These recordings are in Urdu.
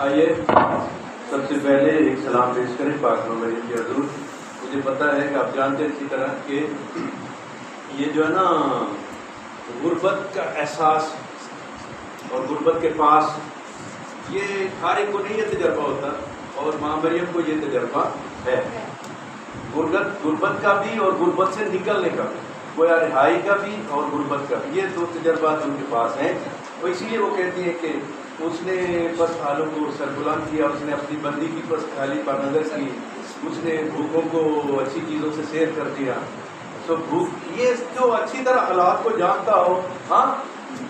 آئیے سب سے پہلے ایک سلام پیش کریں پاک مریم کی حضور. مجھے پتہ ہے کہ آپ جانتے ہیں اسی طرح کہ یہ جو ہے نا غربت کا احساس اور غربت کے پاس یہ ہر ایک کو نہیں یہ تجربہ ہوتا، اور ماں مریم کو یہ تجربہ ہے غربت کا بھی اور غربت سے نکلنے کا بھی، گویا رہائی کا بھی اور غربت کا بھی. یہ دو تجربات ان کے پاس ہیں، اور اسی لیے وہ کہتی ہیں کہ اس نے بس حالوں کو سربلند کیا، اس نے اپنی بندی کی بس خالی پر نظر کی، اس نے بھوکوں کو اچھی چیزوں سے سیر کر دیا. تو بھوک یہ جو اچھی طرح حالات کو جانتا ہو، ہاں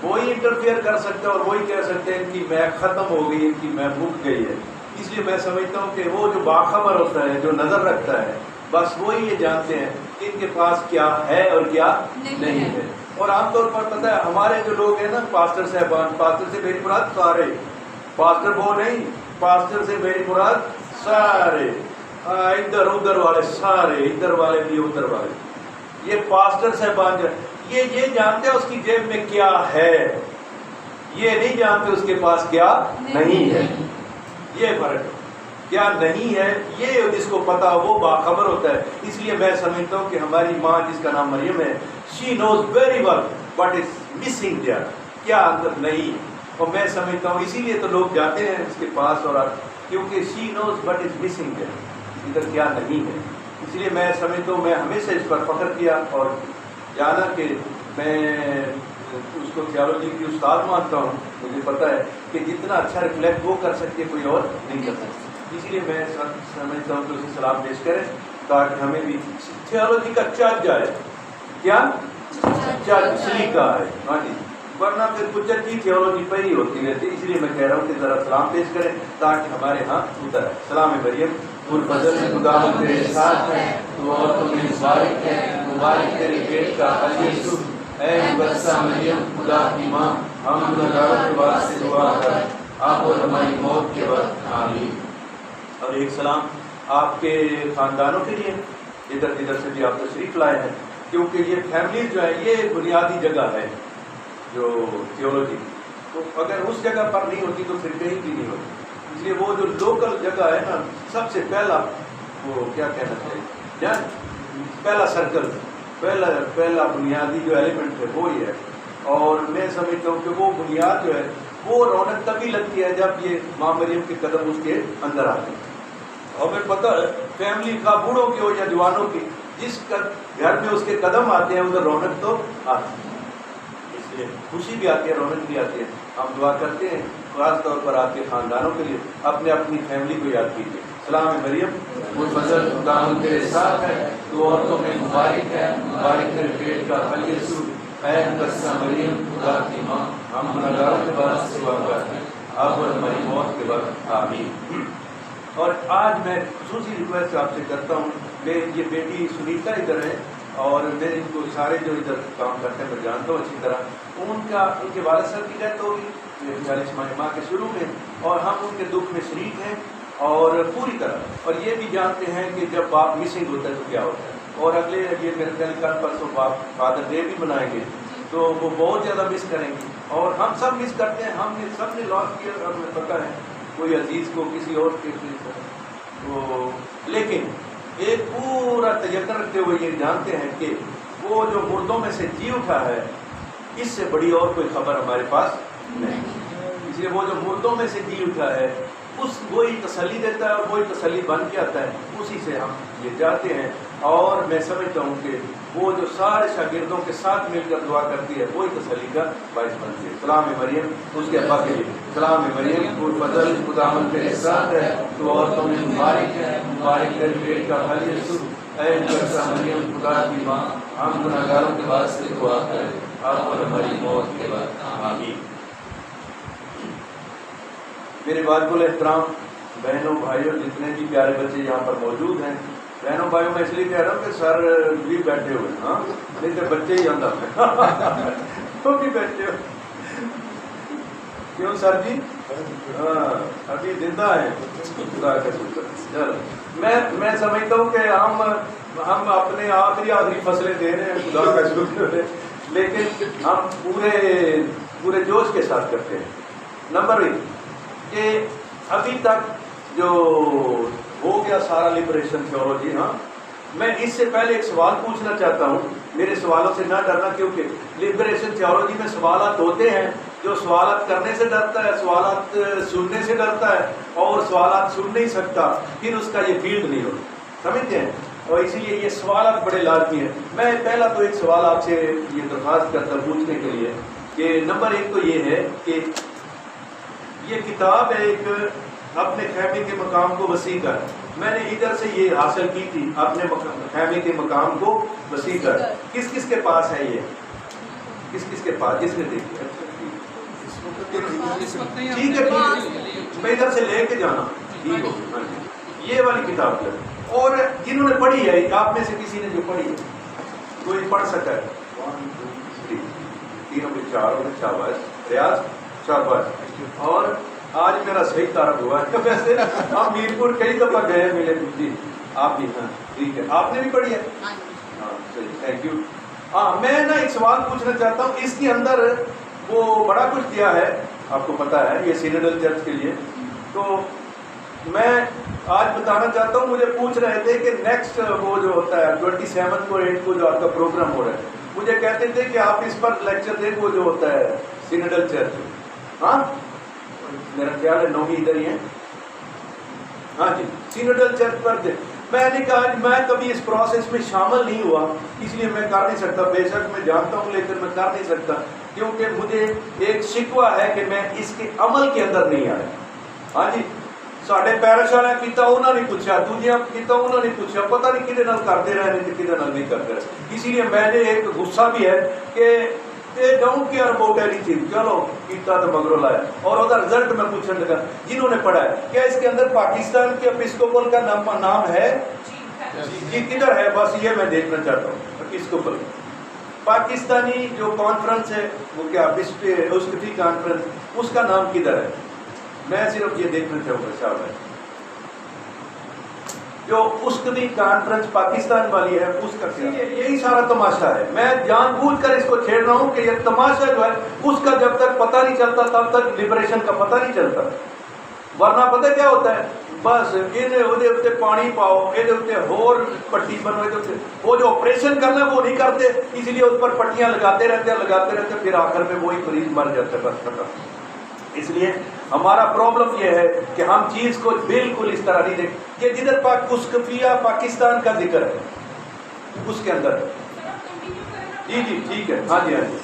وہی انٹرفیئر کر سکتا ہے اور وہی کہہ سکتے ہیں ان کی میں ختم ہو گئی، ان کی میں بھوک گئی ہے. اس لیے میں سمجھتا ہوں کہ وہ جو باخبر ہوتا ہے، جو نظر رکھتا ہے، بس وہی یہ جانتے ہیں کہ ان کے پاس کیا ہے اور کیا نہیں ہے. اور عام طور پر پتہ ہے ہمارے جو لوگ ہیں نا پاسٹر صاحبان، پاسٹر سے میری مراد سارے، پاسٹر وہ نہیں، پاسٹر سے میری مراد سارے، ادھر ادھر والے سارے، ادھر والے بھی ادھر والے، یہ پاسٹر صاحبان جو یہ جانتے ہیں اس کی جیب میں کیا ہے، یہ نہیں جانتے اس کے پاس کیا نہیں ہے. یہ فرق کیا نہیں ہے، یہ جس کو پتا ہو وہ باخبر ہوتا ہے. اس لیے میں سمجھتا ہوں کہ ہماری ماں جس کا نام مریم ہے، she knows very well what is missing there، کیا اندر نہیں. اور میں سمجھتا ہوں اسی لیے تو لوگ جاتے ہیں اس کے پاس، اور کیونکہ she knows what is missing there، ادھر کیا نہیں ہے. اس لیے میں سمجھتا ہوں میں ہمیشہ اس پر فخر کیا اور جانا کہ میں اس کو تھیولوجی کی استاد مانتا ہوں. مجھے پتا ہے کہ جتنا اچھا ریفلیکٹ وہ کر سکتی ہے کوئی اور نہیں کر سکتا. اس لیے میں سمجھتا ہوں کہ اسے سلام پیش کریں تاکہ ہمیں بھی تھیولوجی کا چج جائے. کیا چج سلیقہ ہے، ہاں جی، ورنہ پھر کچھ اچھی تھیولوجی پہ ہی ہوتی رہتی. اس لیے میں کہہ رہا ہوں کہ ذرا سلام پیش کریں تاکہ ہمارے ہاں اتر ہے. سلام مریم پرفضل خدا تیرے ساتھ ہے، تو عورتوں میں مبارک ہے، مبارک تیرے پیٹ کا پھل یسوع. اے مقدسہ مریم خدا کی ماں، ہم گنہگاروں کے واسطے دعا کر آپ اور ہماری موت کے وقت آمین. اور ایک سلام آپ کے خاندانوں کے لیے ادھر جدھر سے بھی آپ تشریف لائے ہیں، کیونکہ یہ فیملی جو ہے یہ بنیادی جگہ ہے جو تھیولوجی، تو اگر اس جگہ پر نہیں ہوتی تو پھر کہیں بھی نہیں ہوتی. اس لیے وہ جو لوکل جگہ ہے نا، سب سے پہلا وہ کیا کہنا چاہیے، پہلا سرکل، پہلا بنیادی جو ایلیمنٹ ہے وہ یہ ہے. اور میں سمجھتا ہوں کہ وہ بنیاد جو ہے وہ رونق تبھی لگتی ہے جب یہ ماں مریم کے قدم اس کے اندر آتے ہیں. اور پھر پتہ ہے فیملی کا بوڑھوں کی ہو یا جوانوں کی، جس گھر میں اس کے قدم آتے ہیں ادھر رونق تو آتی ہے. اس لیے خوشی بھی آتی ہے، رونق بھی آتی ہے. ہم دعا کرتے ہیں خاص طور پر آپ کے خاندانوں کے لیے، اپنے اپنی فیملی کو یاد کیجیے. سلام مریم پرفضل خدا تیرے ساتھ ہے، تو عورتوں میں مبارک ہے، مبارک تیرے پیٹ کا پھل یسوع. اے مقدسہ مریم خدا کی ماں، ہم گنہگاروں کے واسطے دعا کرتے ہیں اب اور ہماری موت کے وقت آمین. اور آج میں خصوصی ریکویسٹ آپ سے کرتا ہوں کہ یہ بیٹی سنیتا ادھر ہے، اور میں ان کو سارے جو ادھر کام کرتے ہیں میں جانتا ہوں اچھی طرح. ان کے والد صاحب کی ڈیتھ ہوگی 40 ماہ کے شروع میں، اور ہم ان کے دکھ میں شریک ہیں اور پوری طرح. اور یہ بھی جانتے ہیں کہ جب باپ مسنگ ہوتا ہے تو کیا ہوتا ہے. اور اگلے یہ میرے خیال کل پرسوں باپ فادر ڈے بھی منائیں گے، تو وہ بہت زیادہ مس کریں گے. اور ہم سب مس کرتے ہیں، ہم نے سب نے لاس کیا، ہمیں پتہ ہے کوئی عزیز کو کسی اور کے تو، لیکن ایک پورا تجربہ رکھتے ہوئے یہ جانتے ہیں کہ وہ جو مردوں میں سے جی اٹھا ہے، اس سے بڑی اور کوئی خبر ہمارے پاس نہیں. اس لیے وہ جو مردوں میں سے جی اٹھا ہے وہی تسلی دیتا ہے اور وہی تسلی بن کے آتا ہے، اسی سے ہم یہ چاہتے ہیں. اور میں سمجھتا ہوں کہ وہ جو سارے شاگردوں کے ساتھ مل کر دعا کرتی ہے وہی تسلی کا باعث بنتی ہے. سلام مریم اس کے ابا کے لیے. سلام مریم پرفضل خدا تیرے ساتھ ہے، تو عورتوں میں مبارک ہے، مبارک تیرے پیٹ کا پھل یسوع. اے مقدسہ مریم خدا کی ماں، ہم گنہگاروں کے واسطے دعا کریں اب اور ہماری موت کے وقت آمین. میرے بات کو احترام بہنوں بھائیوں، جتنے بھی پیارے بچے یہاں پر موجود ہیں، بہنوں بھائیوں میں اس لیے کہہ رہا ہوں کہ سر بھی بیٹھے ہوئے، ہاں نہیں تو بچے ہی اندر تو بھی بیٹھے ہوئے. کیوں سر جی؟ ہاں ابھی زندہ ہیں، خدا کا شکر. چلو میں سمجھتا ہوں کہ ہم اپنے آخری فصلیں دے رہے ہیں، خدا کا شکر ہے، لیکن ہم پورے جوش کے ساتھ کرتے ہیں. نمبر 1 کہ ابھی تک جو ہو گیا سارا لبریشن تھیولوجی. ہاں میں اس سے پہلے ایک سوال پوچھنا چاہتا ہوں, میرے سوالوں سے نہ ڈرنا, کیونکہ لبریشن تھیولوجی میں سوالات ہوتے ہیں, جو سوالات کرنے سے ڈرتا ہے, سوالات سننے سے ڈرتا ہے, اور سوالات سن نہیں سکتا, پھر اس کا یہ فیلڈ نہیں ہوتا, سمجھتے ہیں. اور اسی لیے یہ سوالات بڑے لازمی ہیں. میں پہلا تو ایک سوال آپ سے یہ درخواست کرتا پوچھنے کے لیے کہ نمبر 1 تو یہ ہے کہ یہ کتاب ہے ایک اپنے خیمے کے مقام کو وسیع کر. میں نے ادھر سے یہ حاصل کی تھی, اپنے خیمے کے مقام کو وسیع کر. کس کس کے پاس ہے یہ, کس کس کے پاس, جس نے دیکھی؟ ٹھیک ہے, میں ادھر سے لے کے جانا ٹھیک ہو. یہ والی کتاب ہے, اور جنہوں نے پڑھی ہے, آپ میں سے کسی نے جو پڑھی ہے کوئی پڑھ سکتا ہے؟ 1 2 3 4 شاباش, ریاض شاباش. اور آج میرا صحیح تعارف ہوا ہے. ویسے آپ میرپور کئی دفعہ گئے ملے جی, آپ بھی. ہاں ٹھیک ہے, آپ نے بھی پڑھی ہے. ہاں صحیح, تھینک یو. ہاں میں نا ایک سوال پوچھنا چاہتا ہوں. اس کے اندر وہ بڑا کچھ دیا ہے, آپ کو پتا ہے, یہ سینیڈل چرچ کے لیے. تو میں آج بتانا چاہتا ہوں, مجھے پوچھ رہے تھے کہ نیکسٹ وہ جو ہوتا ہے 27 کو 8 کو جو آپ کا پروگرام ہو رہا ہے, مجھے کہتے تھے کہ آپ اس پر لیکچر دیں, وہ جو ہوتا ہے سینیڈل چرچ. ہاں میرا خیال ہے 9 ادھر ہی ہیں. ہاں جی, سینیڈل چرچ پر دیں. میں نے کہا میں کبھی اس پروسیس میں شامل نہیں ہوا, اس لیے میں کر نہیں سکتا. بے شک میں جانتا ہوں, لیکن میں کر نہیں سکتا, کیونکہ مجھے ایک شکوہ ہے کہ میں اس کے عمل کے اندر نہیں آیا. ہاں جی, ساڈے پیرش والے کیتا انہوں نے پوچھا, دوجیاں کیتا انہوں نے پوچھا, پتہ نہیں کدے نال کرتے رہے نے کدے نال نہیں کرتے رہے. اسی لیے میں نے ایک غصہ بھی ہے کہ they don't care about anything. چلو کیتا تو مگرو لایا. اور ادھر رزلٹ میں پوچھنے لگا جنہوں نے پڑھا ہے, کیا اس کے اندر پاکستان کے ایپسکوپل کا نام ہے؟ جی کدھر ہے, بس یہ میں دیکھنا چاہتا ہوں. ایپسکوپل پاکستانی جو کانفرنس ہے, وہ کیا اسکفی کانفرنس, اس کا نام کدھر ہے؟ میں صرف یہ دیکھنا چاہوں گا صاحب. جو اسکفی کانفرنس پاکستان والی ہے, اس کا یہی سارا تماشا ہے. میں جان بوجھ کر اس کو چھیڑ رہا ہوں کہ یہ تماشا جو ہے اس کا جب تک پتہ نہیں چلتا تب تک لبریشن کا پتہ نہیں چلتا. ورنہ پتہ کیا ہوتا ہے, بس یہ پانی پاؤ, یہ ہور پٹی بنو, وہ جو آپریشن کرنا ہے وہ نہیں کرتے, اس لیے اس پر پٹیاں لگاتے رہتے, پھر آخر میں وہی مریض مر جاتا ہے, بس ختم. اس لیے ہمارا پرابلم یہ ہے کہ ہم چیز کو بالکل اس طرح نہیں دیکھتے. یہ جدھر اسکفیہ پاکستان کا ذکر ہے اس کے اندر. جی جی ٹھیک ہے, ہاں جی ہاں جی.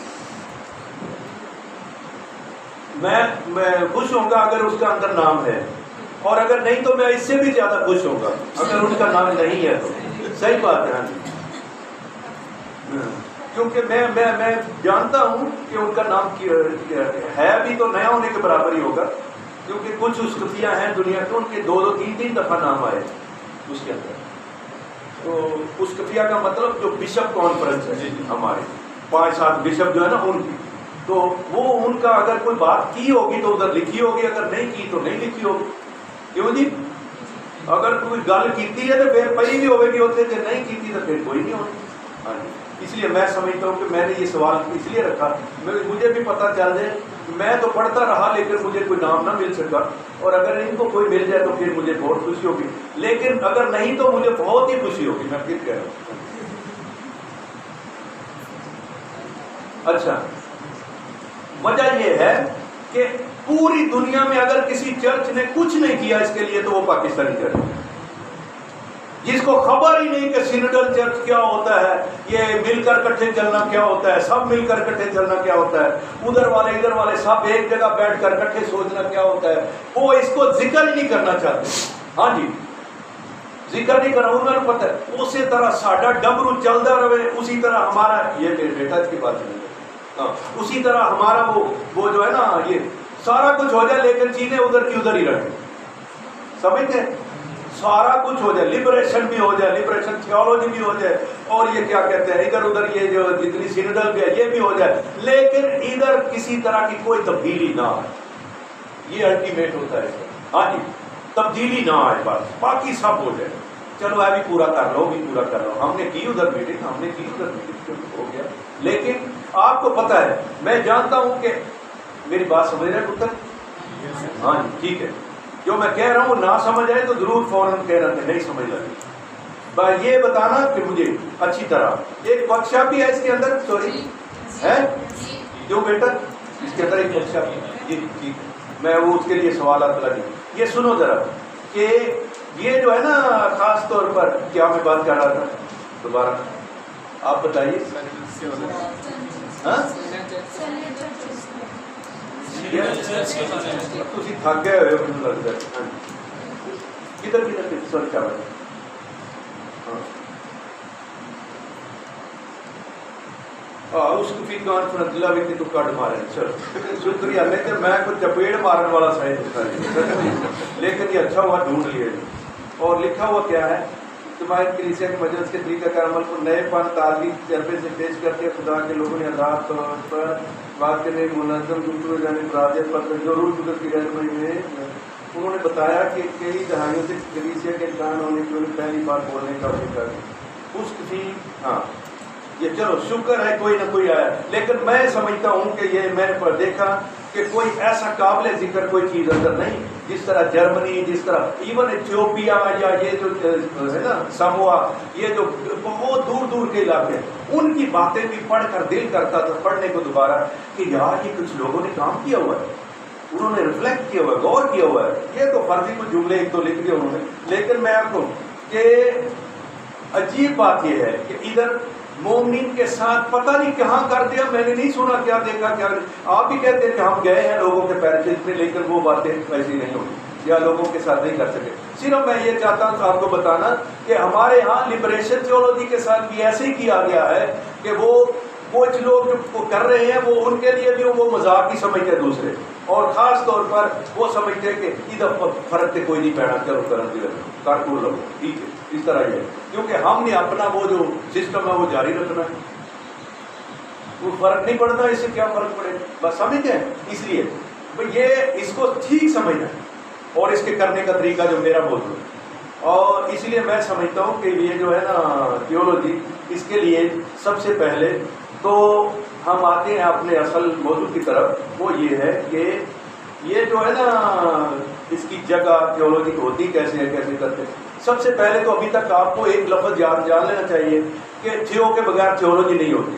میں خوش ہوں گا اگر اس کا اندر نام ہے, اور اگر نہیں تو میں اس سے بھی زیادہ خوش ہوں گا اگر ان کا نام نہیں ہے تو. صحیح بات ہے. ہاں جی, کیونکہ میں جانتا ہوں کہ ان کا نام ہے بھی تو نیا ہونے کے برابر ہی ہوگا, کیونکہ کچھ اسکفیاں ہیں دنیا کے, ان کے 2-3 دفعہ نام آئے اس کے اندر. تو اسکفیہ کا مطلب جو بشپ کانفرنس ہے ہمارے 5-7 بشپ جو ہے نا ان کی, تو وہ ان کا اگر کوئی بات کی ہوگی تو ادھر لکھی ہوگی, اگر نہیں کی تو نہیں لکھی ہوگی. کیوں جی, اگر کوئی گل کیتی ہے تو پھر پہلی بھی ہوئے گی ہوتے, کہ نہیں کیتی تو پھر کوئی نہیں ہوگی. ہاں جی, اس لیے میں سمجھتا ہوں کہ میں نے یہ سوال اس لیے رکھا, مجھے بھی پتہ چل جائے. میں تو پڑھتا رہا لیکن مجھے کوئی نام نہ مل سکا, اور اگر ان کو کوئی مل جائے تو پھر مجھے بہت خوشی ہوگی, لیکن اگر نہیں تو مجھے بہت ہی خوشی ہوگی. میں پھر کہہ رہا ہوں. اچھا, وجہ یہ ہے کہ پوری دنیا میں اگر کسی چرچ نے کچھ نہیں کیا اس کے لیے تو وہ پاکستانی چرچ ہے, جس کو خبر ہی نہیں کہ سینیڈل چرچ کیا ہوتا ہے, یہ مل کر کٹھے چلنا کیا ہوتا ہے, سب مل کر کٹھے چلنا کیا ہوتا ہے, ادھر والے ادھر والے سب ایک جگہ بیٹھ کر کٹھے سوچنا کیا ہوتا ہے, وہ اس کو ذکر ہی نہیں کرنا چاہتے. ہاں جی, ذکر نہیں کرنا. انہوں نے پتہ ہے اسی طرح ساڈا ڈبرو چلتا رہے, اسی طرح ہمارا یہ بیٹا اس کی بات نہیں, اسی طرح ہمارا وہ جو ہے نا یہ سارا کچھ ہو جائے, لیکن چیزیں ادھر کی ادھر ہی رہیں. سمجھتے ہیں, سارا کچھ ہو جائے, لبریشن بھی ہو جائے, لبریشن تھیولوجی بھی ہو جائے, اور یہ کیا کہتے ہیں ادھر ادھر یہ جو جتنی سینیڈل بھی ہے یہ بھی ہو جائے, لیکن ادھر کسی طرح کی کوئی تبدیلی نہ آئے. یہ الٹیمیٹ ہوتا ہے. ہاں جی, تبدیلی نہ آئے, بس باقی سب ہو جائے. چلو ہے بھی پورا کر لو, بھی پورا کر لو, ہم نے کی ادھر میٹنگ, ہم نے کی ادھر میٹنگ, ہو گیا. لیکن آپ کو پتہ ہے, میں جانتا ہوں کہ میری بات سمجھ رہے ہیں پتر؟ ہاں جی ٹھیک ہے. جو میں کہہ رہا ہوں نہ سمجھ آئے تو ضرور فوراً کہنا کہ نہیں سمجھ لگی. بس یہ بتانا کہ مجھے اچھی طرح ایک ورک شاپ بھی ہے اس کے اندر. سوری ہے جو بیٹا اس کے اندر ایک ورک شاپ. جی ٹھیک ہے, میں وہ اس کے لیے سوالات لگے. یہ سنو ذرا کہ یہ جو ہے نا خاص طور پر کیا میں بات کر رہا تھا دوبارہ آپ بتائیے. تھی تھک گئے ہوئے مجھے لگتا ہے. کدھر کدھر سوری کیا بات. اس کو فی کانفرنس دلا بھی تو کٹ مارے. چلو شکریہ. لیکن میں کوئی چپیڑ مارنے والا سائز لیکن یہ اچھا ہوا ڈھونڈ لیا. اور لکھا ہوا کیا ہے تمہاری کلیسیا کے مجلس کے طریقہ کار عمل کو نئے پن تعلیمی تجربے سے پیش کرتے خدا کے لوگوں نے آزاد طور پر بات کرنے منظم گفتگو جانے پراجت پر جو روز قدرت کی رہنمائی میں انہوں نے بتایا کہ کئی دہائیوں سے کلیسیا کے انسان ہونے کی انہیں پہلی بار بولنے کا فکر اس کی. ہاں یہ چلو شکر ہے کوئی نہ کوئی آیا. لیکن میں سمجھتا ہوں کہ یہ میں نے دیکھا کہ کوئی ایسا قابل ذکر کوئی چیز اندر نہیں جس طرح جرمنی, جس طرح ایون ایتھیوپیا یا یہ جو ہے نا سموا, یہ جو بہت دور دور کے علاقے ہیں, ان کی باتیں بھی پڑھ کر دل کرتا تھا پڑھنے کو دوبارہ کہ یار یہ کچھ لوگوں نے کام کیا ہوا ہے, انہوں نے ریفلیکٹ کیا ہوا ہے, غور کیا ہوا ہے. یہ تو فرضی کو جملے ایک تو لکھ دیا انہوں نے. لیکن میں آپ کو کہ عجیب بات یہ ہے کہ ادھر مومنین کے ساتھ پتہ نہیں کہاں کر دیا, میں نے نہیں سنا کیا دیکھا کیا. آپ بھی کہتے ہیں کہ ہم گئے ہیں لوگوں کے پیرشز میں, لیکن وہ باتیں ایسی نہیں ہوئی یا لوگوں کے ساتھ نہیں کر سکے. صرف میں یہ چاہتا ہوں آپ کو بتانا کہ ہمارے ہاں لبریشن تھیولوجی کے ساتھ بھی ایسے ہی کیا گیا ہے کہ وہ کچھ لوگ جو کر رہے ہیں وہ ان کے لیے بھی وہ مذاق ہی سمجھتے ہیں دوسرے, اور خاص طور پر وہ سمجھتے ہیں کہ ادھر فرق سے کوئی نہیں پیڑا, چلو کر لو ٹھیک ہے اس طرح ہی ہے. کیونکہ ہم نے اپنا وہ جو سسٹم ہے وہ جاری رکھنا ہے, وہ فرق نہیں پڑتا, اس سے کیا فرق پڑے بس سمجھتے ہیں. اس لیے یہ اس کو ٹھیک سمجھنا ہے اور اس کے کرنے کا طریقہ جو میرا موضوع ہے. اور اس لیے میں سمجھتا ہوں کہ یہ جو ہے نا تھیولوجی, اس کے لیے سب سے پہلے تو ہم آتے ہیں اپنے اصل موضوع کی طرف. وہ یہ ہے کہ یہ جو ہے نا اس کی جگہ تھیولوجی ہوتی کیسے ہے, کیسے کرتے ہیں. سب سے پہلے تو ابھی تک آپ کو ایک لفظ جان لینا چاہیے کہ تھیو کے بغیر تھیولوجی نہیں ہوتی.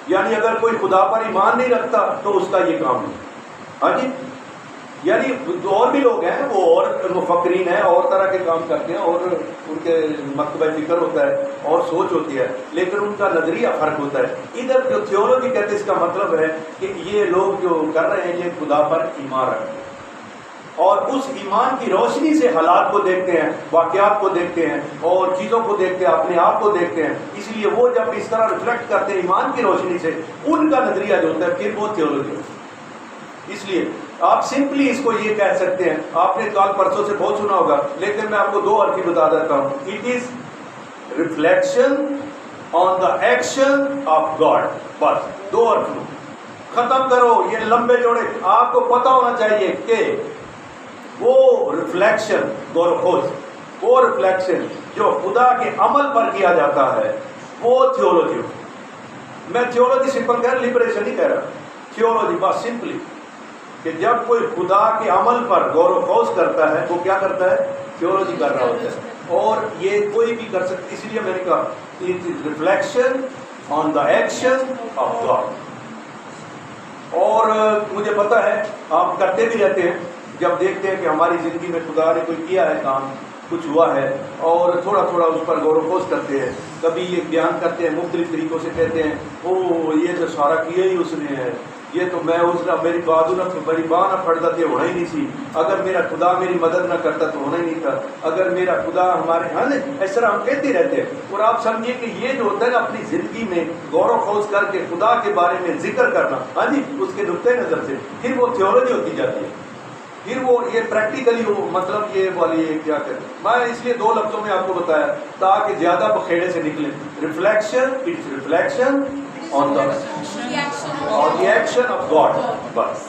یعنی اگر کوئی خدا پر ایمان نہیں رکھتا تو اس کا یہ کام نہیں. ہاں جی, یعنی اور بھی لوگ ہیں وہ اور مفکرین ہیں, اور طرح کے کام کرتے ہیں, اور ان کے مکتبہ فکر ہوتا ہے اور سوچ ہوتی ہے, لیکن ان کا نظریہ فرق ہوتا ہے. ادھر جو تھیولوجی کہتے ہیں اس کا مطلب ہے کہ یہ لوگ جو کر رہے ہیں یہ خدا پر ایمان رکھتے ہیں اور اس ایمان کی روشنی سے حالات کو دیکھتے ہیں, واقعات کو دیکھتے ہیں اور چیزوں کو دیکھتے ہیں, اپنے آپ کو دیکھتے ہیں. اس لیے وہ جب اس طرح ریفلیکٹ کرتے ہیں ایمان کی روشنی سے, ان کا نظریہ جو ہوتا ہے پھر وہ تھیولوجی ہوتا ہے. اس لیے آپ سمپلی اس کو یہ کہہ سکتے ہیں, آپ نے کال پرسوں سے بہت سنا ہوگا لیکن میں آپ کو دو حرف بتا دیتا ہوں. It is reflection on the action of God. بس دو حرف ختم کرو, یہ لمبے چوڑے. آپ کو پتا ہونا چاہیے کہ وہ ریفلیکشن گورخوز, وہ ریفلیکشن جو خدا کے عمل پر کیا جاتا ہے وہ تھیولوجی ہو. میں تھیولوجی سمپل کہہ رہا, لبریشن نہیں کہہ رہا, تھیولوجی بس سمپلی کہ جب کوئی خدا کے عمل پر غور و خوض کرتا ہے وہ کیا کرتا ہے, تھیولوجی کر رہا ہوتا ہے. اور یہ کوئی بھی کر سکتا. اس لیے میں نے کہا reflection on the action of God. اور مجھے پتا ہے آپ کرتے بھی رہتے ہیں جب دیکھتے ہیں کہ ہماری زندگی میں خدا نے کوئی کیا ہے کام, کچھ ہوا ہے, اور تھوڑا تھوڑا اس پر غور و خوض کرتے ہیں. کبھی یہ بیان کرتے ہیں مختلف طریقوں سے, کہتے ہیں او یہ تو سارا کیا ہی اس نے ہے, یہ تو میں اس نے میری بازو نہ میری باں نہ پڑتا تو ہونا ہی نہیں سی, اگر میرا خدا میری مدد نہ کرتا تو ہونا ہی نہیں تھا, اگر میرا خدا ہمارے ہاں اس طرح ہم کہتے رہتے ہیں. اور آپ سمجھیے کہ یہ جو ہوتا ہے نا اپنی زندگی میں غور و خوض کر کے خدا کے بارے میں ذکر کرنا, ہاں جی, اس کے نقطۂ نظر سے پھر وہ تھیولوجی ہوتی جاتی ہے. پھر وہ یہ پریکٹیکلی وہ مطلب یہ والی کیا کریں. میں اس لیے دو لفظوں میں آپ کو بتایا تاکہ زیادہ بخیڑے سے نکلیں. Reflection, it's reflection on the action of God. بس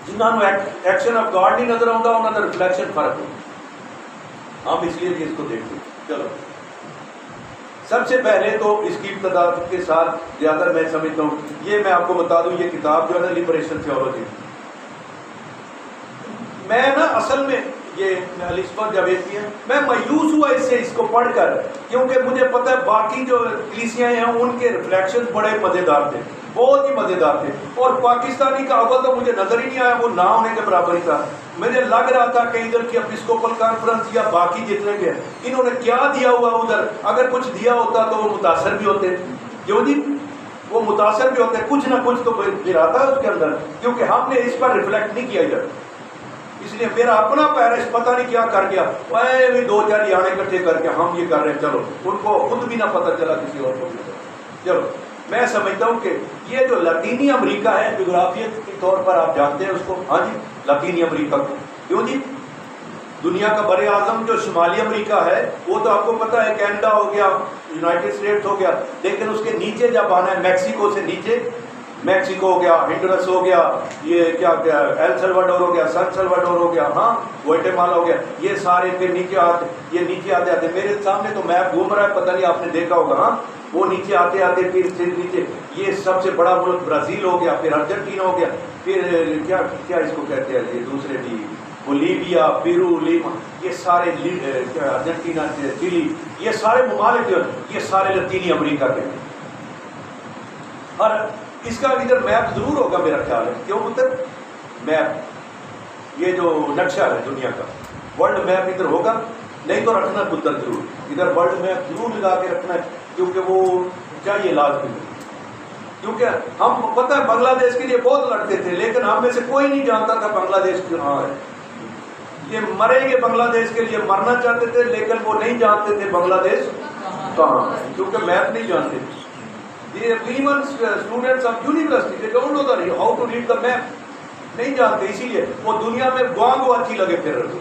جنہوں ایکشن آف گاڈ نہیں نظر آتا انہوں نے ریفلیکشن فرق ہو. ہم اس لیے اس کو دیکھتے ہیں. چلو سب سے پہلے تو اس کی ابتدا کے ساتھ زیادہ میں سمجھتا ہوں یہ میں آپ کو بتا دوں, یہ کتاب جو ہے نا لبریشن تھیولوجی, میں نا اصل میں یہ السبت جاویدی ہے، میں مایوس ہوا اس سے، اس کو پڑھ کر، کیونکہ مجھے پتہ ہے باقی جو کلیسیاں ہیں ان کے ریفلیکشن بڑے مزیدار تھے، بہت ہی مزیدار تھے، اور پاکستانی کا اول تو مجھے نظر ہی نہیں آیا، وہ نہ ہونے کے برابر ہی تھا۔ مجھے لگ رہا تھا کہ ادھر کی ایپسکوپل کانفرنس یا باقی جتنے کے انہوں نے کیا دیا ہوا ادھر، اگر کچھ دیا ہوتا تو وہ متاثر بھی ہوتے، کیوں جی وہ متاثر بھی ہوتے، کچھ نہ کچھ تو پھر آتا ہے اس کے اندر، کیونکہ ہم نے اس پر ریفلیکٹ نہیں کیا ادھر، اس لیے میرا اپنا پیرش پتہ نہیں کیا کر گیا، بھی دو چار یانے اکٹھے کر کے ہم یہ کر رہے ہیں، چلو ان کو خود بھی نہ پتہ چلا کسی اور کو بھی۔ چلو میں سمجھتا ہوں کہ یہ جو لاطینی امریکہ ہے، جغرافیت کے طور پر آپ جانتے ہیں اس کو، ہاں جی لاطینی امریکہ کو، کیوں جی دنیا کا بر اعظم جو شمالی امریکہ ہے وہ تو آپ کو پتہ ہے کینیڈا ہو گیا، یونائٹڈ اسٹیٹس ہو گیا، لیکن اس کے نیچے جب آنا ہے میکسیکو سے نیچے، میکسیکو ہو گیا، ہنڈورس ہو گیا، یہ کیا ایل سلواڈور ہو گیا، سن سلواڈور ہو گیا، ہاں گوئٹیمالا ہو گیا، یہ سارے پھر نیچے آتے، یہ نیچے آتے آتے میرے سامنے تو میپ گھوم رہا ہے، پتہ نہیں آپ نے دیکھا ہوگا، ہاں وہ نیچے آتے آتے پھر نیچے یہ سب سے بڑا ملک برازیل ہو گیا، پھر ارجنٹینا ہو گیا، پھر کیا اس کو کہتے ہیں یہ دوسرے بھی بولیویا، پیرو، لیما، یہ سارے ارجنٹینا، چلی، یہ سارے ممالک جو یہ سارے لاطینی امریکہ کے ہیں، اور اس کا ادھر میپ ضرور ہوگا میرا خیال ہے، کیوں ادھر میپ یہ جو نقشہ ہے دنیا کا ورلڈ میپ ادھر ہوگا، نہیں تو رکھنا ادھر ضرور، ادھر ورلڈ میپ ضرور لگا کے رکھنا ہے، کیونکہ وہ چاہیے لازمی، کیونکہ ہم پتہ ہے بنگلہ دیش کے لیے بہت لڑتے تھے، لیکن ہم میں سے کوئی نہیں جانتا تھا بنگلہ دیش کہاں ہے، یہ مریں گے بنگلہ دیش کے لیے مرنا چاہتے تھے، لیکن وہ نہیں جانتے تھے بنگلہ دیش کہاں ہے، کیونکہ میپ نہیں جانتے تھے۔ Even students of university they don't know the how to read the map, نہیں جانتے، اسی لیے وہ دنیا میں گوانگ واچی لگے پھر رہے،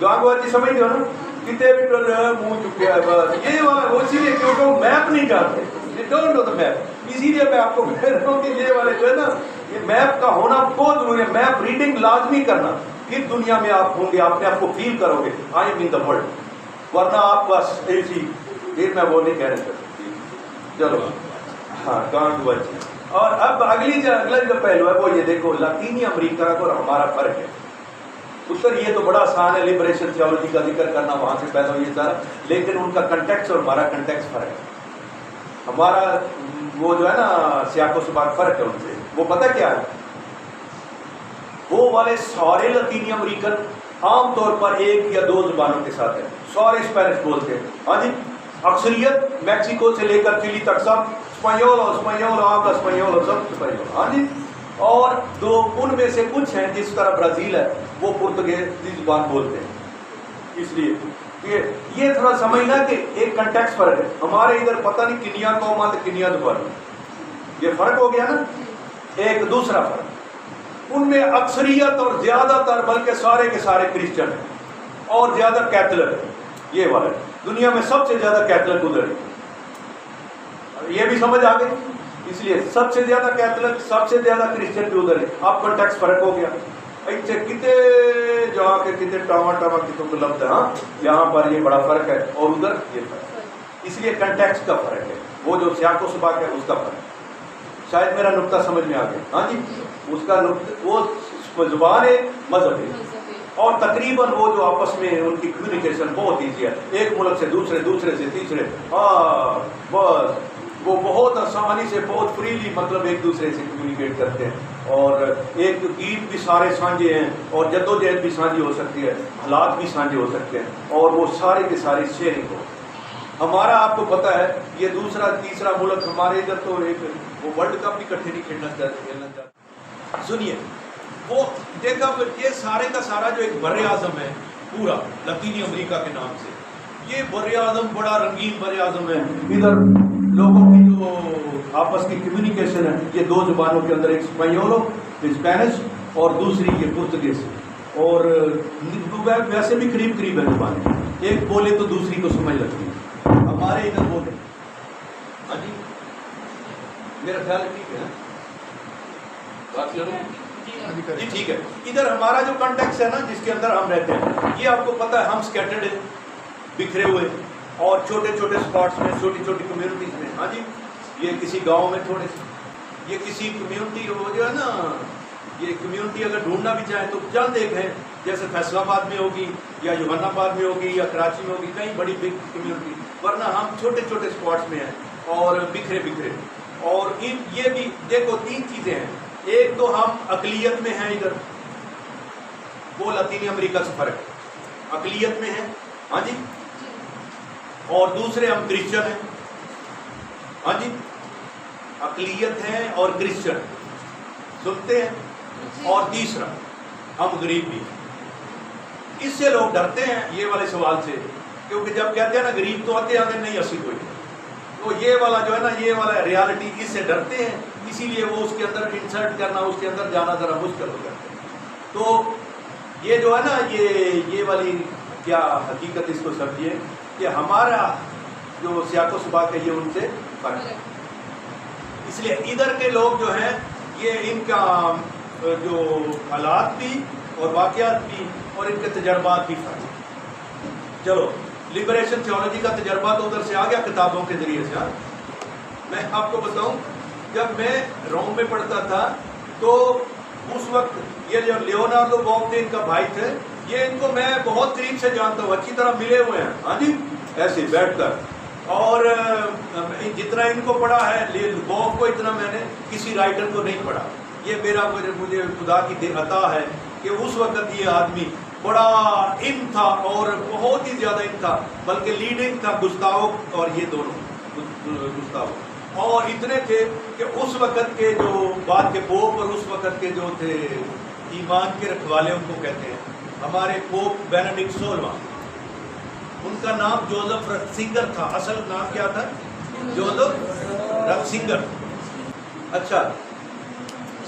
گوانگ واچی سمجھ گئے نا، کتنے بھی منہ چکے ہے بس یہ والا، وہ اسی لیے کیونکہ وہ میپ نہیں جانتے، دے ڈونٹ نو دا میپ، اسی لیے میں آپ کو کہہ رہا ہوں کہ یہ والے جو ہے نا یہ میپ کا ہونا بہت ضروری ہے، میپ ریڈنگ لازمی کرنا، پھر دنیا میں آپ ہوں گے، اپنے آپ کو فیل کرو گے I am in the world, ورنہ آپ بس ایسی پھر میں وہ نہیں کہنا چاہتا۔ چلو ہاں گانٹ واچی، اور اب اگلا جو پہلو ہے وہ یہ دیکھو لاطینی امریکہ اور ہمارا فرق ہے، اتر یہ تو بڑا آسان ہے لبریشن تھیولوجی کا ذکر کرنا، وہاں سے پیدا ہوئی سارا، لیکن ان کا کنٹیکس اور ہمارا کنٹیکس فرق ہے، ہمارا وہ جو ہے نا سیاق و سباق فرق ہے ان سے، وہ پتہ کیا ہے، وہ والے سارے لاطینی امریکن عام طور پر ایک یا دو زبانوں کے ساتھ ہیں، سارے اسپینش بولتے ہیں، ہاں جی اکثریت میکسیکو سے لے کر چلی تک سب اسپینول اور سب اسپینول، ہاں جی، اور دو ان میں سے کچھ ہیں جس طرح برازیل ہے وہ پرتگالی زبان بولتے ہیں، اس لیے یہ تھوڑا سمجھنا کہ ایک کنٹیکس فرق ہے، ہمارے ادھر پتہ نہیں کنیا قومات کنیا زبان، یہ فرق ہو گیا نا، ایک دوسرا فرق ان میں اکثریت اور زیادہ تر بلکہ سارے کے سارے کرسچن ہیں اور زیادہ کیتھولک، یہ والا دنیا میں سب سے زیادہ کیتھولک ادھر ہے، یہ بھی سمجھ آ گئی، اس لیے سب سے زیادہ کیتھولک سب سے زیادہ کرسچن بھی ادھر ہے، آپ کنٹیکس فرق ہو گیا، ایسے کتنے جا کے کتنے ٹاما کتوں کو لگتا ہے، ہاں یہاں پر یہ بڑا فرق ہے اور ادھر یہ فرق ہے، اس لیے کنٹیکس کا فرق ہے، وہ جو سیاق و سباق ہے اس کا فرق ہے، شاید میرا نقطہ سمجھ میں آ گیا، ہاں جی اس کا وہ زبان ہے مذہب ہے، اور تقریباً وہ جو آپس میں ان کی کمیونیکیشن بہت ایزی ہے، ایک ملک سے دوسرے، دوسرے سے تیسرے، ہاں بس وہ بہت آسانی سے بہت فریلی مطلب ایک دوسرے سے کمیونیکیٹ کرتے ہیں، اور ایک گیت بھی سارے سانجھے ہیں اور جدوجہد بھی سانجھی ہو سکتی ہے، حالات بھی سانجھے ہو سکتے ہیں، اور وہ سارے کے سارے شیئرنگ ہو۔ ہمارا آپ کو پتہ ہے یہ دوسرا تیسرا ملک ہمارے ادھر تو ایک وہ ورلڈ کپ بھی کٹھے نہیں کھیلنا چاہتے، سنیے وہ دیکھا یہ سارے کا سارا جو ایک بر اعظم ہے پورا لاطینی امریکہ کے نام سے، یہ بر اعظم بڑا رنگین بر اعظم ہے، ادھر لوگوں کی جو آپس کی کمیونیکیشن ہے یہ دو زبانوں کے اندر، ایک اسپینولو اسپینش اور دوسری یہ پرتگیز، اور ویسے بھی قریب قریب ہے زبانیں، ایک بولے تو دوسری کو سمجھ لگتی ہے، ہمارے ادھر بولے، ہاں جی میرا خیال ہے ٹھیک ہے بات جی ٹھیک ہے، ادھر ہمارا جو کنٹیکس ہے نا جس کے اندر ہم رہتے ہیں، یہ آپ کو پتہ ہے ہم اسکیٹرڈ ہیں، بکھرے ہوئے، اور چھوٹے چھوٹے اسپاٹس میں، چھوٹی چھوٹی کمیونٹیز میں، ہاں جی یہ کسی گاؤں میں تھوڑے سے، یہ کسی کمیونٹی وہ جو ہے نا یہ کمیونٹی اگر ڈھونڈنا بھی چاہیں تو چند ایک ہیں، جیسے فیصل آباد میں ہوگی یا یوحنا آباد میں ہوگی یا کراچی میں ہوگی، کہیں بڑی بگ کمیونٹی، ورنہ ہم چھوٹے چھوٹے اسپاٹس میں ہیں اور بکھرے بکھرے. اور یہ بھی دیکھو 3 چیزیں ہیں. ایک تو ہم اقلیت میں ہیں ادھر، وہ لاطینی امریکہ سے فرق ہے، اقلیت میں ہیں. ہاں جی. اور دوسرے ہم کرسچن ہیں. ہاں جی، اقلیت ہیں اور کرسچن سنتے ہیں. اور تیسرا ہم غریب بھی ہیں. اس سے لوگ ڈرتے ہیں یہ والے سوال سے، کیونکہ جب کہتے ہیں نا غریب تو آتے نہیں اسی کوئی، تو یہ والا جو ہے نا، یہ والا ریالٹی، اس سے ڈرتے ہیں. اسی لیے وہ اس کے اندر انسرٹ کرنا، اس کے اندر جانا ذرا مشکل ہو جاتا ہے. تو یہ جو ہے نا، یہ والی کیا حقیقت اس کو سمجھیے کہ ہمارا جو سیاق و سباق ہے یہ ان سے فرق ہے. اس لیے ادھر کے لوگ جو ہیں یہ ان کا جو حالات بھی اور واقعات بھی اور ان کے تجربات بھی فرق ہے. چلو، لبریشن تھیولوجی کا تجربہ تو ادھر سے آ گیا کتابوں کے ذریعے سے. میں آپ کو بتاؤں، جب میں روم میں پڑھتا تھا تو اس وقت یہ جو لیونارڈو بوف تھے، ان کا بھائی تھے، یہ ان کو میں بہت قریب سے جانتا ہوں، اچھی طرح ملے ہوئے ہیں. ہاں جی، ایسے بیٹھ کر. اور جتنا ان کو پڑھا ہے بوف کو، اتنا میں نے کسی رائٹر کو نہیں پڑھا. یہ مجھے خدا کی عطا ہے کہ اس وقت یہ آدمی بڑا ان تھا اور بہت ہی زیادہ ان تھا، بلکہ لیڈنگ تھا گستاو اور یہ دونوں گستاو. اور اتنے تھے کہ اس وقت کے جو بعد کے پوپ اور اس وقت کے جو تھے ایمان کے رکھوالے، ان کو کہتے ہیں. ہمارے پوپ بینیڈکٹ 16واں، ان کا نام جوزف رتسنگر تھا. اصل نام کیا تھا؟ جوزف رتسنگر. اچھا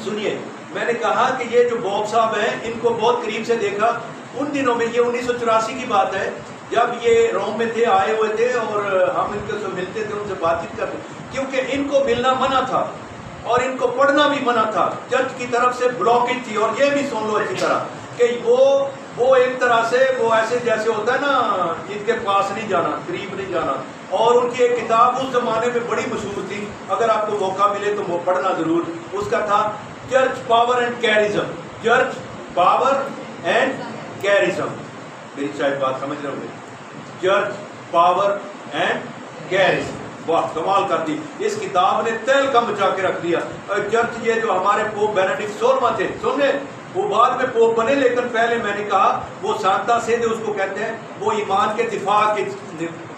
سنیے، میں نے کہا کہ یہ جو بوب صاحب ہیں، ان کو بہت قریب سے دیکھا ان دنوں میں. یہ 1984 کی بات ہے، جب یہ روم میں تھے، آئے ہوئے تھے، اور ہم ان سے ملتے تھے، ان سے بات چیت کرتے، کیونکہ ان کو ملنا منع تھا اور ان کو پڑھنا بھی منع تھا. چرچ کی طرف سے بلاکیج تھی. اور یہ بھی سن لو اچھی طرح کہ وہ ایک طرح سے وہ ایسے جیسے ہوتا ہے نا، ان کے پاس نہیں جانا، قریب نہیں جانا. اور ان کی ایک کتاب اس زمانے میں بڑی مشہور تھی، اگر آپ کو موقع ملے تو وہ پڑھنا ضرور. اس کا تھا church power and charisma. Church power and charisma. میری شاید بات سمجھ رہے ہوں گے. Church power and charisma. واہ، کمال کر دی. اس کتاب نے تہلکہ مچا کے رکھ دیا. چرچ یہ جو ہمارے پوپ بینیڈکٹ 16واں تھے، سننے وہ بعد میں پوپ بنے، لیکن پہلے میں نے کہا وہ سانتا سیدے اس کو کہتے ہیں، وہ ایمان کے دفاع کے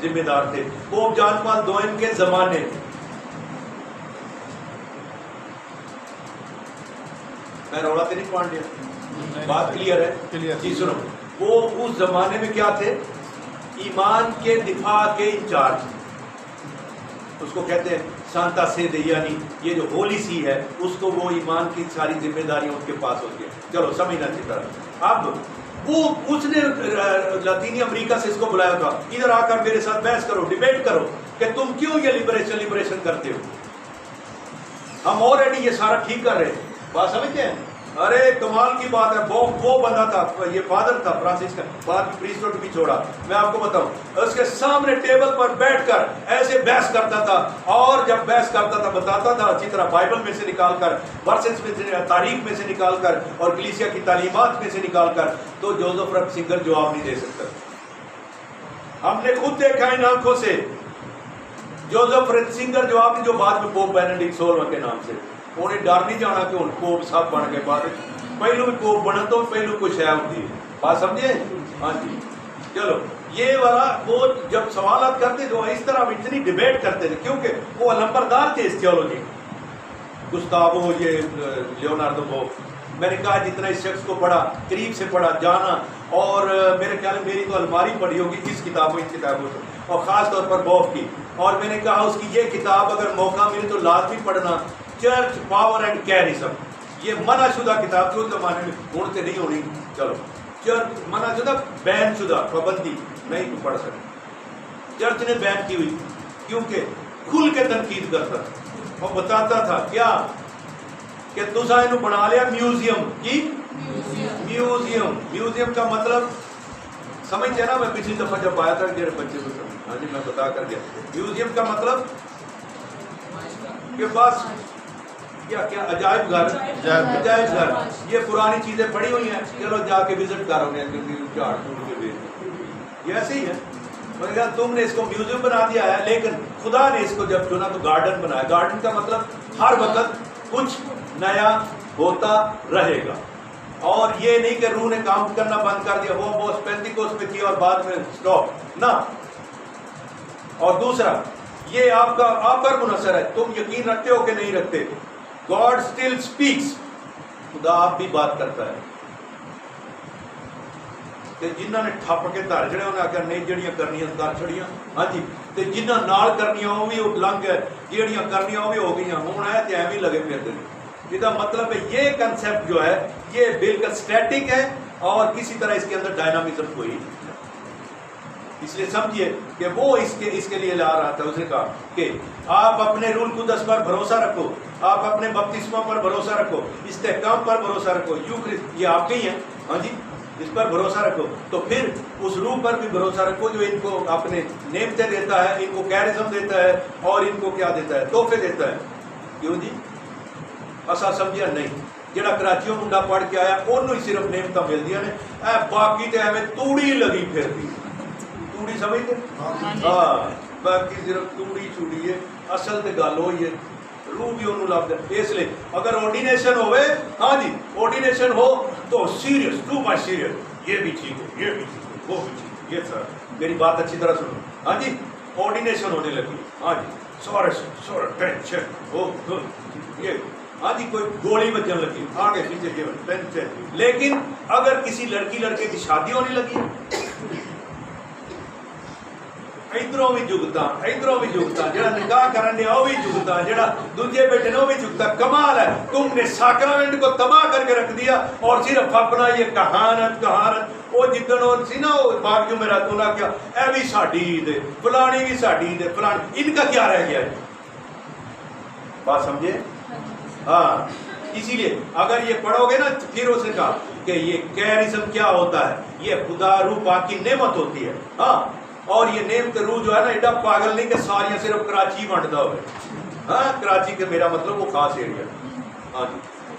ذمہ دار تھے. پوپ جان پال دوئم کے زمانے. میں روڑا تو نہیں پڑھ لیا، بات کلیئر ہے جی؟ سنو، وہ اس زمانے میں کیا تھے؟ ایمان کے دفاع کے انچارج. اس کو کہتے ہیں سانتا سیدے، یعنی یہ جو ہولی سی ہے اس کو وہ ایمان کی ساری ذمہ داریاں اس کے پاس ہوتی ہیں. چلو سمجھنا اچھی طرح. اب وہ اس نے لاطینی امریکہ سے اس کو بلایا تھا، ادھر آ کر میرے ساتھ بحث کرو، ڈیبیٹ کرو کہ تم کیوں یہ لبریشن کرتے ہو. ہم آلریڈی یہ سارا ٹھیک کر رہے ہیں. بات سمجھتے ہیں؟ ارے کمال کی بات ہے. وہ بندہ تھا، یہ فادر تھا فرانسس کا، بعد میں پریسٹہوڈ بھی چھوڑا. میں آپ کو بتاؤں، اس کے سامنے ٹیبل پر بیٹھ کر ایسے بحث کرتا تھا، اور جب بحث کرتا تھا بتاتا تھا اچھی طرح بائبل میں سے نکال کر، ورسز میں سے، تاریخ میں سے نکال کر، اور کلیسیا کی تعلیمات میں سے نکال کر. تو جوزف رتسنگر جواب نہیں دے سکتا. ہم نے خود دیکھا ان آنکھوں سے. جوزف رتسنگر جواب نہیں، جو بعد میں پوپ بینیڈکٹ 16واں کے نام سے. انہیں ڈر نہیں جانا کہ ان پوپ صاحب بن گئے. بعد پہلو بھی پوپ بنا تو پہلو کوئی شے ہوتی ہے. بات سمجھے؟ ہاں جی. چلو، یہ والا وہ جب سوالات کرتے تو اس طرح اتنی ڈیبیٹ کرتے تھے، کیونکہ وہ نمبردار تھے اس تھیولوجی. گستاو، یہ لیونارڈو بوف. میں نے کہا جتنا اس شخص کو پڑھا، قریب سے پڑھا، جانا، اور میرے خیال میں میری تو الماری پڑھی ہوگی اس کتابوں سے، اور خاص طور پر بوف کی. اور میں نے کہا اس کی یہ کتاب اگر موقع ملے تو لازمی پڑھنا، چرچ پاور اینڈ کیرزم. یہ منع شدہ کتاب تھی اس زمانے میں، ڈھونڈتے نہیں ہونی. چلو، چرچ منع شدہ، بین شدہ، پابندی نہیں پڑھ سکتے. چرچ نے بین کی ہوئی کیونکہ کھل کے تنقید کرتا تھا اور بتاتا تھا کیا کہ تسا انہوں بنا لیا میوزیم. کی میوزیم کا مطلب سمجھتے نا؟ میں پچھلی دفعہ جب آیا تھا میرے بچے کو سمجھ، ہاں جی میں بتا کر دیا. میوزیم کا مطلب کہ بس کیا کیا عجائب گھر، عجائب گھر، یہ پرانی چیزیں پڑی ہوئی ہیں، چلو جا کے وزٹ کرو گے جھاڑ پھوڑ کے بھیج، یہ ایسے ہی ہے. میں نے کہا تم نے اس کو میوزیم بنا دیا ہے، لیکن خدا نے اس کو جب چنا تو گارڈن بنایا. گارڈن کا مطلب ہر وقت کچھ نیا ہوتا رہے گا، اور یہ نہیں کہ روح نے کام کرنا بند کر دیا، وہ بہت پینتیکوس پہ کیا اور بعد میں سٹاپ نہ. اور دوسرا یہ آپ پر منحصر ہے، تم یقین رکھتے ہو کہ نہیں رکھتے. گاڈ اسٹل اسپیکس، خدا آپ بھی بات کرتا ہے. تے جنہاں نے ٹھپ کے دھر چڑے انہیں آخیا نہیں جڑیاں کرنیاں کر چھڑیاں. ہاں جی، تے جنہاں نال کرنیاں وہ بھی لنگ گئے، جڑیاں کرنیاں وہ بھی ہو گئی. ہوں ہے تے ایویں لگے پھرتے ہیں. یہ مطلب ہے یہ کنسیپٹ جو ہے یہ بالکل اسٹیٹک ہے اور کسی طرح اس کے اندر ڈائنامزم کوئی نہیں. اس لیے سمجھیے کہ وہ اس کے لیے لا رہا تھا. اس نے کہا کہ آپ اپنے روح القدس پر بھروسہ رکھو، آپ اپنے بپتسمہ پر بھروسہ رکھو، استحکام پر بھروسہ رکھو. یہ آپ کے ہی ہیں. ہاں جی، اس پر بھروسہ رکھو. تو پھر اس روح پر بھی بھروسہ رکھو جو ان کو اپنے نعمتیں دیتا ہے، ان کو کیرزم دیتا ہے اور ان کو کیا دیتا ہے، تحفے دیتا ہے. کیوں جی؟ ایسا سمجھیا نہیں. جڑا کراچیوں منڈا پڑھ کے آیا انہوں ہی صرف نعمتیں مل دیا نے، باقی تے ایویں توڑی لگی پھرتی. توڑی سمجھتے؟ ہاں، باقی صرف توڑی چوڑی ہے. اصل تے گل ہوئی ہے روح بھی انہوں لفظ ہے. اس لیے اگر آرڈینیشن ہوئے، ہاں جی آرڈینیشن ہو تو سیریس، ٹو مچ سیریس، یہ بھی ٹھیک ہے، یہ بھی ٹھیک ہے، وہ بھی ٹھیک ہے. یہ سر میری بات اچھی طرح سنو. ہاں جی آرڈینیشن ہونے لگی. ہاں جی سورے ٹینشن ہو یہ. ہاں جی کوئی گولی بجنے لگی آگے پیچھے ٹینشن. لیکن اگر کسی لڑکی لڑکے کی شادی ہونے لگی، ادھروں بھی جگتا ادھروں بھی جگتا، جڑا نکاح کرنے وہ بھی جگتا، جڑا دوجے بیٹے نے وہ بھی جگتا. کمال ہے، تم نے ساکرامنٹ کو تباہ کر کے رکھ دیا اور صرف اپنا یہ کہانت وہ جدن سی نا وہ باغ جو میرا تو نہ کیا اے بھی ساڈی عید ہے، فلانی بھی ساڈی عید ہے، فلانی. ان کا کیا رہ گیا ہے؟ بات سمجھے؟ ہاں، اسی لیے اگر یہ پڑھو گے نا پھر اس نے کہا کہ یہ کیرزم کیا ہوتا ہے، یہ خدا روح پاک کی نعمت ہوتی ہے. ہاں، اور یہ نعمت روح جو ہے نا ایڈا پاگل نہیں کہ ساریاں صرف کراچی بانٹتا ہوئے. ہاں، کراچی کے میرا مطلب وہ خاص ایریا. ہاں جی،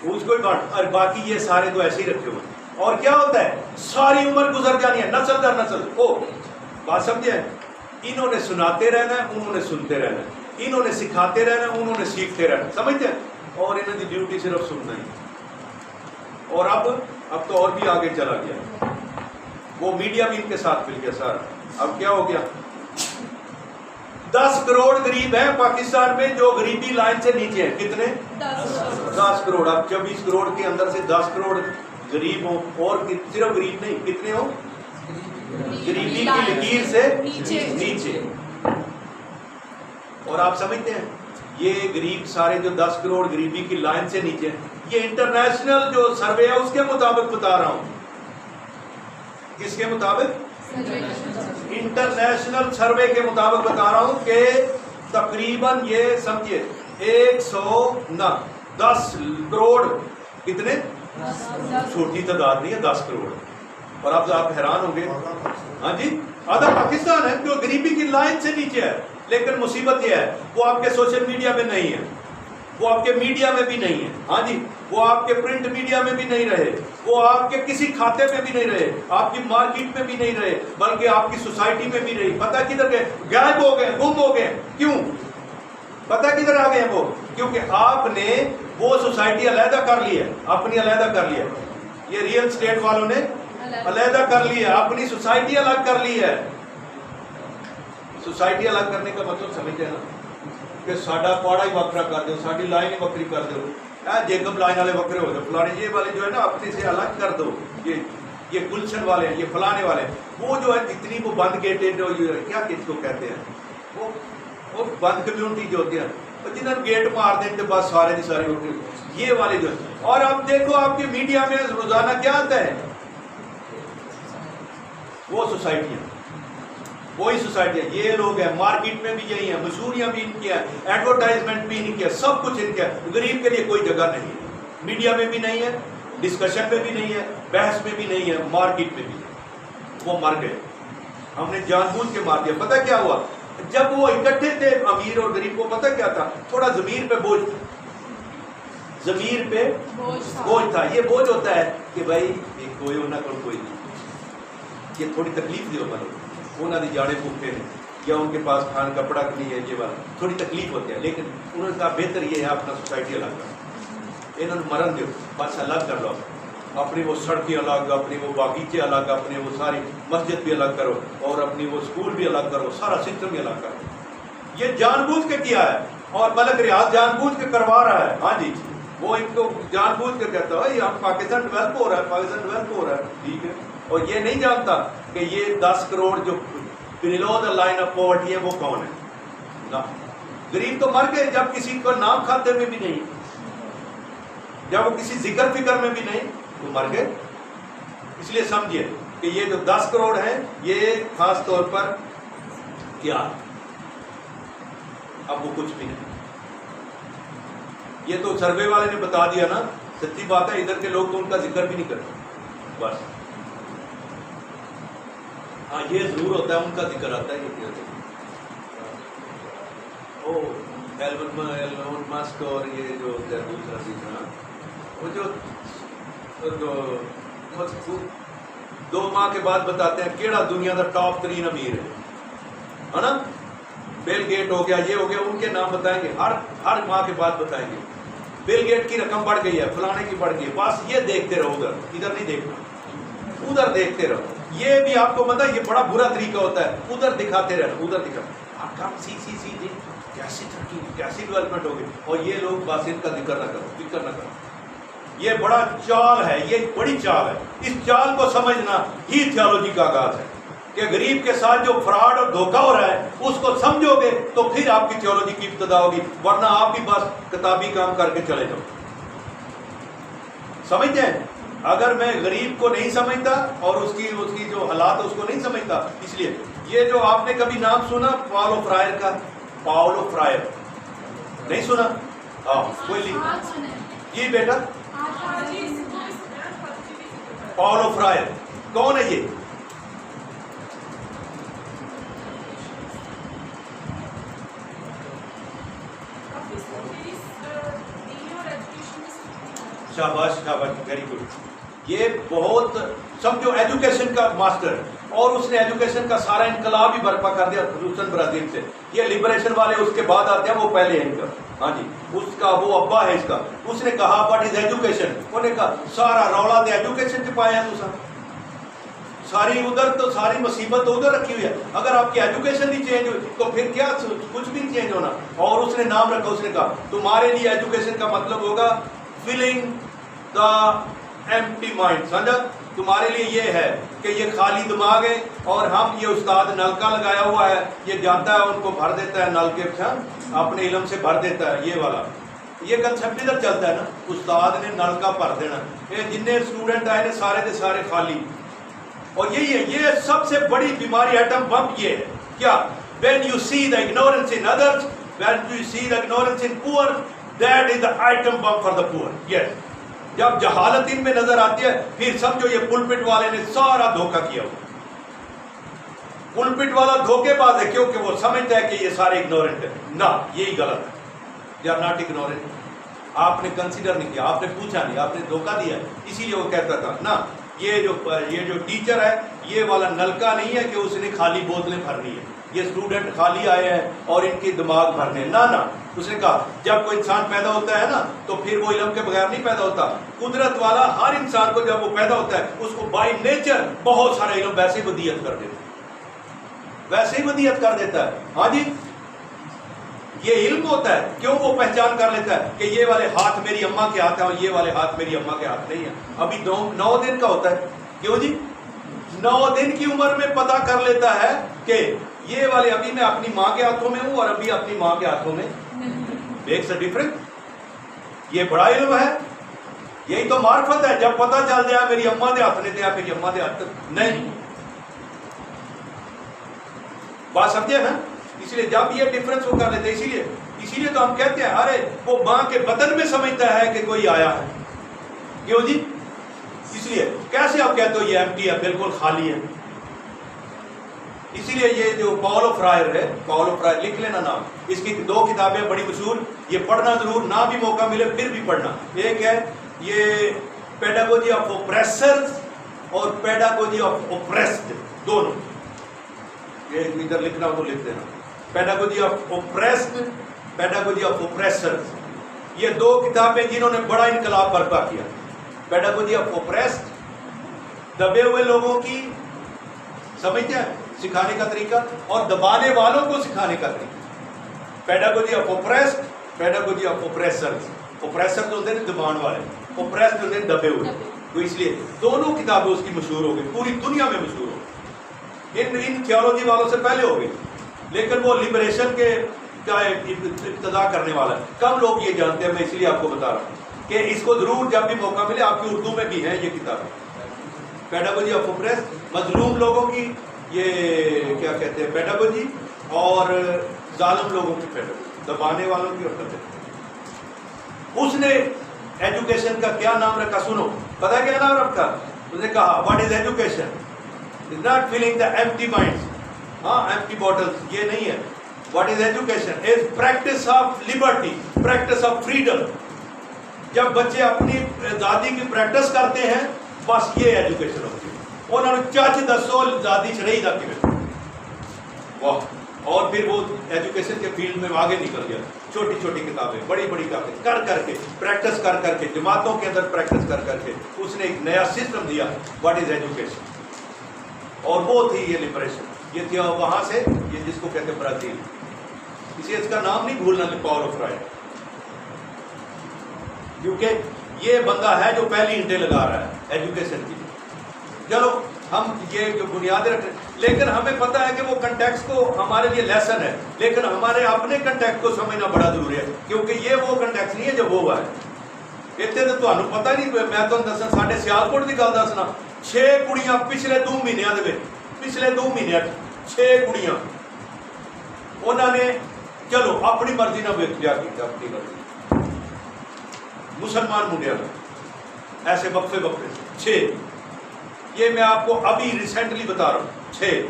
اس کو ہی بانٹ، اور باقی یہ سارے تو ایسے ہی رکھے ہوئے. اور کیا ہوتا ہے، ساری عمر گزر جانی ہے، نسل در نسل. بات سمجھے؟ انہوں نے سناتے رہنا ہے، انہوں نے سنتے رہنا ہے، انہوں نے سکھاتے رہنا ہے، انہوں نے سیکھتے رہنا ہے. سمجھتے ہیں؟ اور انہوں نے ڈیوٹی صرف سننا ہی. اور اب تو اور بھی آگے چلا گیا، وہ میڈیا بھی ان کے ساتھ مل گیا سارا. اب کیا ہو گیا، 10 کروڑ غریب ہیں پاکستان میں جو غریبی لائن سے نیچے ہیں. کتنے؟ 10 کروڑ. اب 24 کروڑ کے اندر سے 10 کروڑ غریب ہوں، اور صرف غریب نہیں، کتنے ہوں؟ غریبی کی لکیر سے نیچے. اور آپ سمجھتے ہیں یہ غریب سارے جو 10 کروڑ غریبی کی لائن سے نیچے ہیں، یہ انٹرنیشنل جو سروے ہے اس کے مطابق بتا رہا ہوں. کس کے مطابق؟ انٹرنیشنل سروے کے مطابق بتا رہا ہوں کہ تقریباً یہ سمجھیے 110 کروڑ. کتنے؟ چھوٹی تعداد نہیں ہے 10 کروڑ. اور اب آپ حیران ہوں گے، ہاں جی آدھا پاکستان ہے جو غریبی کی لائن سے نیچے ہے. لیکن مصیبت یہ ہے وہ آپ کے سوشل میڈیا میں نہیں ہے، وہ آپ کے میڈیا میں بھی نہیں ہے. ہاں جی، وہ آپ کے پرنٹ میڈیا میں بھی نہیں رہے، وہ آپ کے کسی کھاتے میں بھی نہیں رہے، آپ کی مارکیٹ میں بھی نہیں رہے، بلکہ آپ کی سوسائٹی میں بھی نہیں. پتہ کدھر گئے؟ غائب ہو گئے، گم ہو گئے. کیوں پتہ کدھر آ گئے ہیں وہ؟ کیونکہ آپ نے وہ سوسائٹی علیحدہ کر لی ہے، اپنی علیحدہ کر لی ہے. یہ ریئل اسٹیٹ والوں نے علیحدہ کر لی ہے، اپنی سوسائٹی الگ کر لی ہے. سوسائٹی الگ کرنے کا مطلب سمجھتے ہیں نا کہ ساڈا پاڑا ہی وکرا کر دو، ساری لائن ہی وکری کر دو. جیکب لائن والے وکرے ہو گئے، فلانے یہ والے جو ہے نا اپنے سے الگ کر دو. یہ گلشن والے ہیں، یہ فلانے والے، وہ جو ہے جتنی وہ بند گیٹڈ کیا کس کو کہتے ہیں، وہ بند کمیونٹی جو ہوتی ہے جنہوں نے گیٹ مار دیں تو بس سارے کی سارے ہوتے یہ والے جو ہے. اور اب دیکھو آپ کے میڈیا میں روزانہ کیا آتا ہے، وہ سوسائٹیاں، وہی سوسائٹیاں، یہ لوگ ہیں، مارکیٹ میں بھی یہی ہیں، مشہوریاں بھی ان کی ہیں، ایڈورٹائزمنٹ بھی ان کی ہے، سب کچھ ان کا ہے. غریب کے لیے کوئی جگہ نہیں ہے، میڈیا میں بھی نہیں ہے، ڈسکشن میں بھی نہیں ہے، بحث میں بھی نہیں ہے، مارکیٹ میں بھی. وہ مر گئے، ہم نے جان بوجھ کے مار دیا. پتہ کیا ہوا، جب وہ اکٹھے تھے امیر اور غریب کو، پتہ کیا تھا، تھوڑا ضمیر پہ بوجھ ضمیر پہ بوجھ تھا. یہ بوجھ ہوتا ہے کہ بھائی کوئی ہونا کوئی نہیں, یہ تھوڑی تکلیف دیو بنو انہوں نے جاڑے پوکھتے ہیں یا ان کے پاس کھان کپڑا نہیں ہے, یہ بات تھوڑی تکلیف ہوتی ہے, لیکن انہوں نے کہا بہتر یہ ہے اپنا سوسائٹی الگ کرو, انہوں نے مرن دیو, بس الگ کر لو, اپنی وہ سڑکیں الگ, اپنی وہ باغیچے الگ, اپنے وہ ساری مسجد بھی الگ کرو اور اپنی وہ اسکول بھی الگ کرو, سارا سسٹم بھی الگ کرو. یہ جان بوجھ کے کیا ہے اور ملک ریاض جان بوجھ کے کروا رہا ہے. ہاں جی, وہ ان کو جان بوجھ کے کہتا ہے یہ پاکستان ڈیولپ ہو رہا ہے, پاکستان ڈیولپ ہو رہا ہے, ٹھیک ہے, اور یہ نہیں جانتا کہ یہ 10 کروڑ جو بلو دا لائن آف پاورٹی ہے وہ کون ہے. نہ غریب تو مر گئے جب کسی کو نام کھاتے میں بھی نہیں, جب وہ کسی ذکر فکر میں بھی نہیں تو مر گئے. اس لیے سمجھیے کہ یہ جو 10 کروڑ ہیں یہ خاص طور پر کیا, اب وہ کچھ بھی نہیں. یہ تو سروے والے نے بتا دیا نا, سچی بات ہے, ادھر کے لوگ تو ان کا ذکر بھی نہیں کرتے بس. ہاں یہ ضرور ہوتا ہے ان کا ذکر آتا ہے, یہ ایلون مسک اور یہ جو دوسرا تیسرا وہ جو 2 ماہ کے بعد بتاتے ہیں کیڑا دنیا کا ٹاپ 3 امیر ہے نا, بل گیٹ ہو گیا, یہ ہو گیا, ان کے نام بتائیں گے, ہر ماہ کے بعد بتائیں گے. بل گیٹ کی رقم بڑھ گئی ہے, فلانے کی بڑھ گئی ہے, بس یہ دیکھتے رہو, ادھر نہیں دیکھنا, ادھر دیکھتے رہو. یہ بھی آپ کو پتا, یہ بڑا برا طریقہ ہوتا ہے, ادھر دکھاتے رہنا, ادھر دکھا کیسی ترقی, کیسی ڈیولپمنٹ ہوگی, اور یہ لوگ بس ان کا ذکر نہ کرو. یہ بڑا چال ہے, یہ بڑی چال ہے. اس چال کو سمجھنا ہی تھیولوجی کا آغاز ہے کہ غریب کے ساتھ جو فراڈ اور دھوکہ ہو رہا ہے اس کو سمجھو گے تو پھر آپ کی تھیولوجی کی ابتدا ہوگی, ورنہ آپ بھی بس کتابی کام کر کے چلے جاؤ. سمجھتے ہیں, اگر میں غریب کو نہیں سمجھتا اور اس کی جو حالات ہے اس کو نہیں سمجھتا, اس لیے یہ جو آپ نے کبھی نام سنا پاولو فرائر کا, پاولو فرائر نہیں سنا؟ کوئی لکھ جی بیٹا, پاولو فرائر کون ہے یہ؟ شاباش شاباش, ویری گڈ. یہ بہت سمجھو ایجوکیشن کا ماسٹر, اور اس نے ایجوکیشن کا سارا انقلاب ہی برپا کر دیا خصوصاً برازیل سے. یہ لبریشن والے اس کے بعد آتے ہیں, وہ پہلے ہیں ان کا. ہاں جی, اس کا وہ ابا ہے اس کا. اس نے کہا واٹ از ایجوکیشن, انہوں نے کہا سارا رولا دے ایجوکیشن سے پایا تو ساری ادھر تو ساری مصیبت تو ادھر رکھی ہوئی ہے. اگر آپ کی ایجوکیشن نہیں چینج ہوئی تو پھر کیا, کچھ بھی نہیں چینج ہونا. اور اس نے نام رکھا, اس نے کہا تمہارے لیے ایجوکیشن کا مطلب ہوگا فلنگ دا ایمپٹی مائنڈ. سمجھا, تمہارے لیے یہ ہے کہ یہ خالی دماغ ہے, اور ہم یہ استاد نل کا لگایا ہوا ہے, یہ جاتا ہے ان کو بھر دیتا ہے نل کے, اپنے علم سے بھر دیتا ہے. یہ والا یہ کنسپٹ ادھر چلتا ہے نا, استاد نے نل کا بھر دینا, یہ جتنے اسٹوڈنٹ آئے نا سارے کے سارے خالی. اور یہی ہے, یہ سب سے بڑی بیماری ایٹم بم یہ ہے. کیا؟ when you see the ignorance in others, when you see the ignorance in poor, that is the item bomb for the poor. Yes. جب جہالت ان میں نظر آتی ہے پھر سمجھو یہ پلپٹ والے نے سارا دھوکہ کیا. پلپٹ والا دھوکے باز ہے کیونکہ وہ سمجھتا ہے کہ یہ سارے اگنورنٹ ہیں. نہ, یہی غلط ہے. They are not ignorant. آپ نے کنسیڈر نہیں کیا, آپ نے پوچھا نہیں, آپ نے دھوکہ دیا, اسی لیے وہ کہتا تھا نا یہ جو ٹیچر ہے یہ والا نلکا نہیں ہے کہ اس نے خالی بوتلیں بھرنی ہے, یہ اسٹوڈنٹ خالی آئے ہیں اور ان کی دماغ بھرنے. نہ, اس نے کہا جب کوئی انسان پیدا ہوتا ہے نا تو پھر وہ علم کے بغیر نہیں پیدا ہوتا. قدرت والا ہر انسان کو جب وہ پیدا ہوتا ہے اس کو بائی نیچر بہت سارا علم ویسے ہی ودیعت کر دیتا ہے, ویسے ہی ودیعت کر دیتا ہے. ہاں جی, یہ علم ہوتا ہے. کیوں وہ پہچان کر لیتا ہے کہ یہ والے ہاتھ میری اماں کے ہاتھ ہیں اور یہ والے ہاتھ میری اماں کے ہاتھ نہیں ہیں. ابھی 9 دن کا ہوتا ہے. کیوں جی؟ 9 دن کی عمر میں پتا کر لیتا ہے کہ یہ والے ابھی میں اپنی ماں کے ہاتھوں میں ہوں اور ابھی اپنی ماں کے ہاتھوں میں. Makes a difference. یہ بڑا علم ہے, یہی تو معرفت ہے. جب پتا چل جائے میری اماں دے ہاتھ نے دیا, میری اماں دے ہاتھ نہیں. بات سمجھے نا؟ اس لیے جب یہ ڈفرنس وہ کر لیتے, اسی لیے تو ہم کہتے ہیں ارے وہ ماں کے بدن میں سمجھتا ہے کہ کوئی آیا ہے. کیوں جی؟ اس لیے کیسے آپ کہتے ہو یہ ایمٹی ہے, بالکل خالی ہے. اسی لیے یہ جو پاولو فرائر ہے، پاولو فرائر لکھ لینا نام، اس کی 2 کتابیں بڑی مشہور، یہ پڑھنا ضرور، نہ بھی موقع ملے پھر بھی پڑھنا. ایک ہے یہ پیڈاگوجی آف اوپریسرز اور پیڈاگوجی آف اوپریسڈ، دونوں. یہ ادھر لکھنا ہو تو لکھ دینا، pedagogy of oppressed, pedagogy of oppressors. یہ 2 کتابیں جنہوں نے بڑا انقلاب برپا کیا. پیڈاگوجی آف اوپریسڈ، دبے ہوئے لوگوں کی سمجھتے ہیں سکھانے کا طریقہ، اور دبانے والوں کو سکھانے کا طریقہ. Pedagogy of oppressed, pedagogy of oppressors. Oppressor تو ہوتے ہیں دبان والے، اوپریسڈ ہوتے ہیں دبے ہوئے. تو اس لیے دونوں کتابیں اس کی مشہور ہو گئی، پوری دنیا میں مشہور ہو گئی. ان تھیولوجی والوں سے پہلے ہو گئی، لیکن وہ لبریشن کے کا ابتدا کرنے والا ہے. کم لوگ یہ جانتے ہیں، میں اس لیے آپ کو بتا رہا ہوں کہ اس کو ضرور جب بھی موقع ملے، آپ کی اردو میں بھی ہیں یہ کتابیں. پیڈاگوجی آف اوپریسڈ، مظلوم لوگوں کی یہ کیا کہتے ہیں پیڈاگوجی، اور ظالم لوگوں کی پیڈاگوجی، دبانے والوں کی. اور اس نے ایجوکیشن کا کیا نام رکھا؟ سنو، پتہ کیا نام رکھا؟ اس نے کہا what is education? Is not filling the empty minds, ہاں ایمپٹی باٹلز، یہ نہیں ہے. What is education? Is practice of Liberty, practice of freedom. جب بچے اپنی آزادی کی پریکٹس کرتے ہیں، بس یہ ایجوکیشن ہوتی ہے. انہوں نے چچ دسو آزادی چ رہی تک واہ. اور پھر وہ ایجوکیشن کے فیلڈ میں آگے نکل گیا. چھوٹی چھوٹی کتابیں، بڑی بڑی کتابیں کر کے پریکٹس کر کے جماعتوں کے اندر پریکٹس کر کے اس نے ایک نیا سسٹم دیا، واٹ از ایجوکیشن. اور وہ تھی یہ لبریشن. یہ تھی وہاں سے، یہ جس کو کہتے ہیں برازیل. اسے اس کا نام نہیں بھولنا، پاولو فرائر، کیونکہ یہ بندہ ہے جو پہلی اینٹیں لگا رہا ہے ایجوکیشن کی. چلو ہم یہ جو بنیادیں رکھیں، لیکن ہمیں پتہ ہے کہ وہ کنٹیکسٹ کو ہمارے لیے لیسن ہے، لیکن ہمارے اپنے کنٹیکسٹ کو سمجھنا بڑا ضروری ہے، کیونکہ یہ وہ کنٹیکسٹ نہیں ہے جو وہ ہے. اتنے تو تمہیں پتہ نہیں. میں تو دسنا ساڈے سیالکوٹ کی گل دسنا، 6 کڑیاں پچھلے 2 مہینوں کے پچھلے 2 مہینے 6 کڑیاں انہوں نے چلو اپنی مرضی نہ ویکھیا کی، اپنی مرضی مسلمان منڈیا ایسے وقفے 6. یہ میں آپ کو ابھی ریسنٹلی بتا رہا ہوں 6.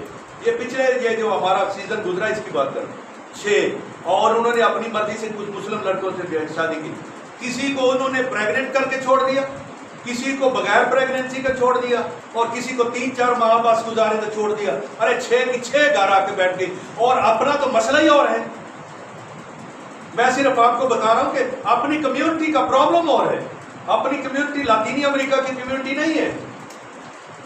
یہ پچھلے یہ جو ہمارا سیزن گزرا اس کی بات کر رہا ہوں 6. اور انہوں نے اپنی مرضی سے کچھ مسلم لڑکوں سے شادی کی. کسی کو انہوں نے پریگننٹ کر کے چھوڑ دیا، کسی کو بغیر پریگننسی کا چھوڑ دیا، اور کسی کو 3-4 ماہ بس گزارے تو چھوڑ دیا. ارے 6 کی 6 گھر آ کے بیٹھ گئی، اور اپنا تو مسئلہ ہی اور ہے. میں صرف آپ کو بتا رہا ہوں کہ اپنی کمیونٹی کا پرابلم اور ہے. اپنی کمیونٹی لاطینی امریکہ کی کمیونٹی نہیں ہے،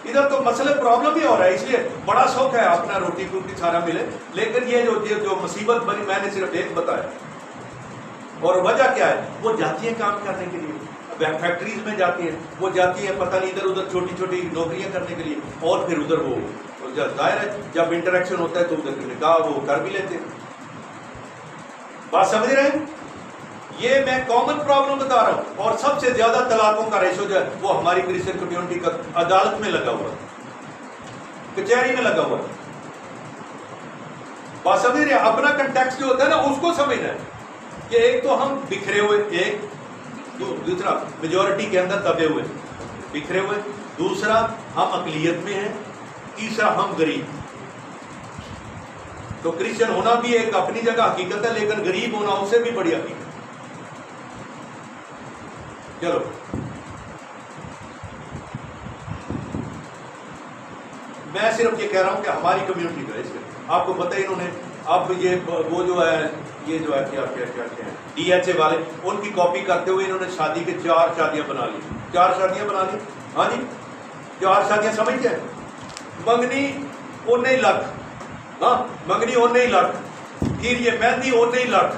ادھر تو مسئلہ پرابلم ہی ہو رہا ہے. اس لیے بڑا شوق ہے اپنا روٹی ٹوٹی سارا ملے، لیکن یہ جو مصیبت بنی میں نے صرف ایک بتایا. اور وجہ کیا ہے؟ وہ جاتی ہیں کام کرنے کے لیے، فیکٹریز میں جاتی ہیں، وہ جاتی ہیں پتہ نہیں ادھر ادھر چھوٹی چھوٹی نوکریاں کرنے کے لیے، اور پھر ادھر وہ ظاہر ہے جب انٹریکشن ہوتا ہے تو ادھر کی نکاح وہ کر بھی لیتے ہیں. بات سمجھ رہے ہیں؟ یہ میں کامن پرابلم بتا رہا ہوں. اور سب سے زیادہ طلاقوں کا ریشو جو ہے وہ ہماری کرسچن کمیونٹی کا عدالت میں لگا ہوا ہے، کچہری میں لگا ہوا ہے. بات سمجھ رہے ہیں؟ اپنا کنٹیکسٹ جو ہوتا ہے نا اس کو سمجھنا ہے کہ ایک تو ہم بکھرے ہوئے، ایک دوسرا میجورٹی کے اندر دبے ہوئے بکھرے ہوئے، دوسرا ہم اقلیت میں ہیں، تیسرا ہم غریب. تو کرسچن ہونا بھی ایک اپنی جگہ حقیقت ہے، لیکن غریب ہونا اس سے بھی بڑی حقیقت. چلو میں صرف یہ کہہ رہا ہوں کہ ہماری کمیونٹی کا اس کے آپ کو پتہ ہی انہوں نے اب یہ وہ جو ہے یہ جو ہے کیا ڈی ایچ اے والے ان کی کاپی کرتے ہوئے انہوں نے شادی کے 4 شادیاں بنا لی. 4 شادیاں بنا لی. ہاں جی 4 شادیاں سمجھتے ہیں. منگنی 19 لاکھ، ہاں منگنی 19 لاکھ، پھر یہ مہندی 19 لاکھ،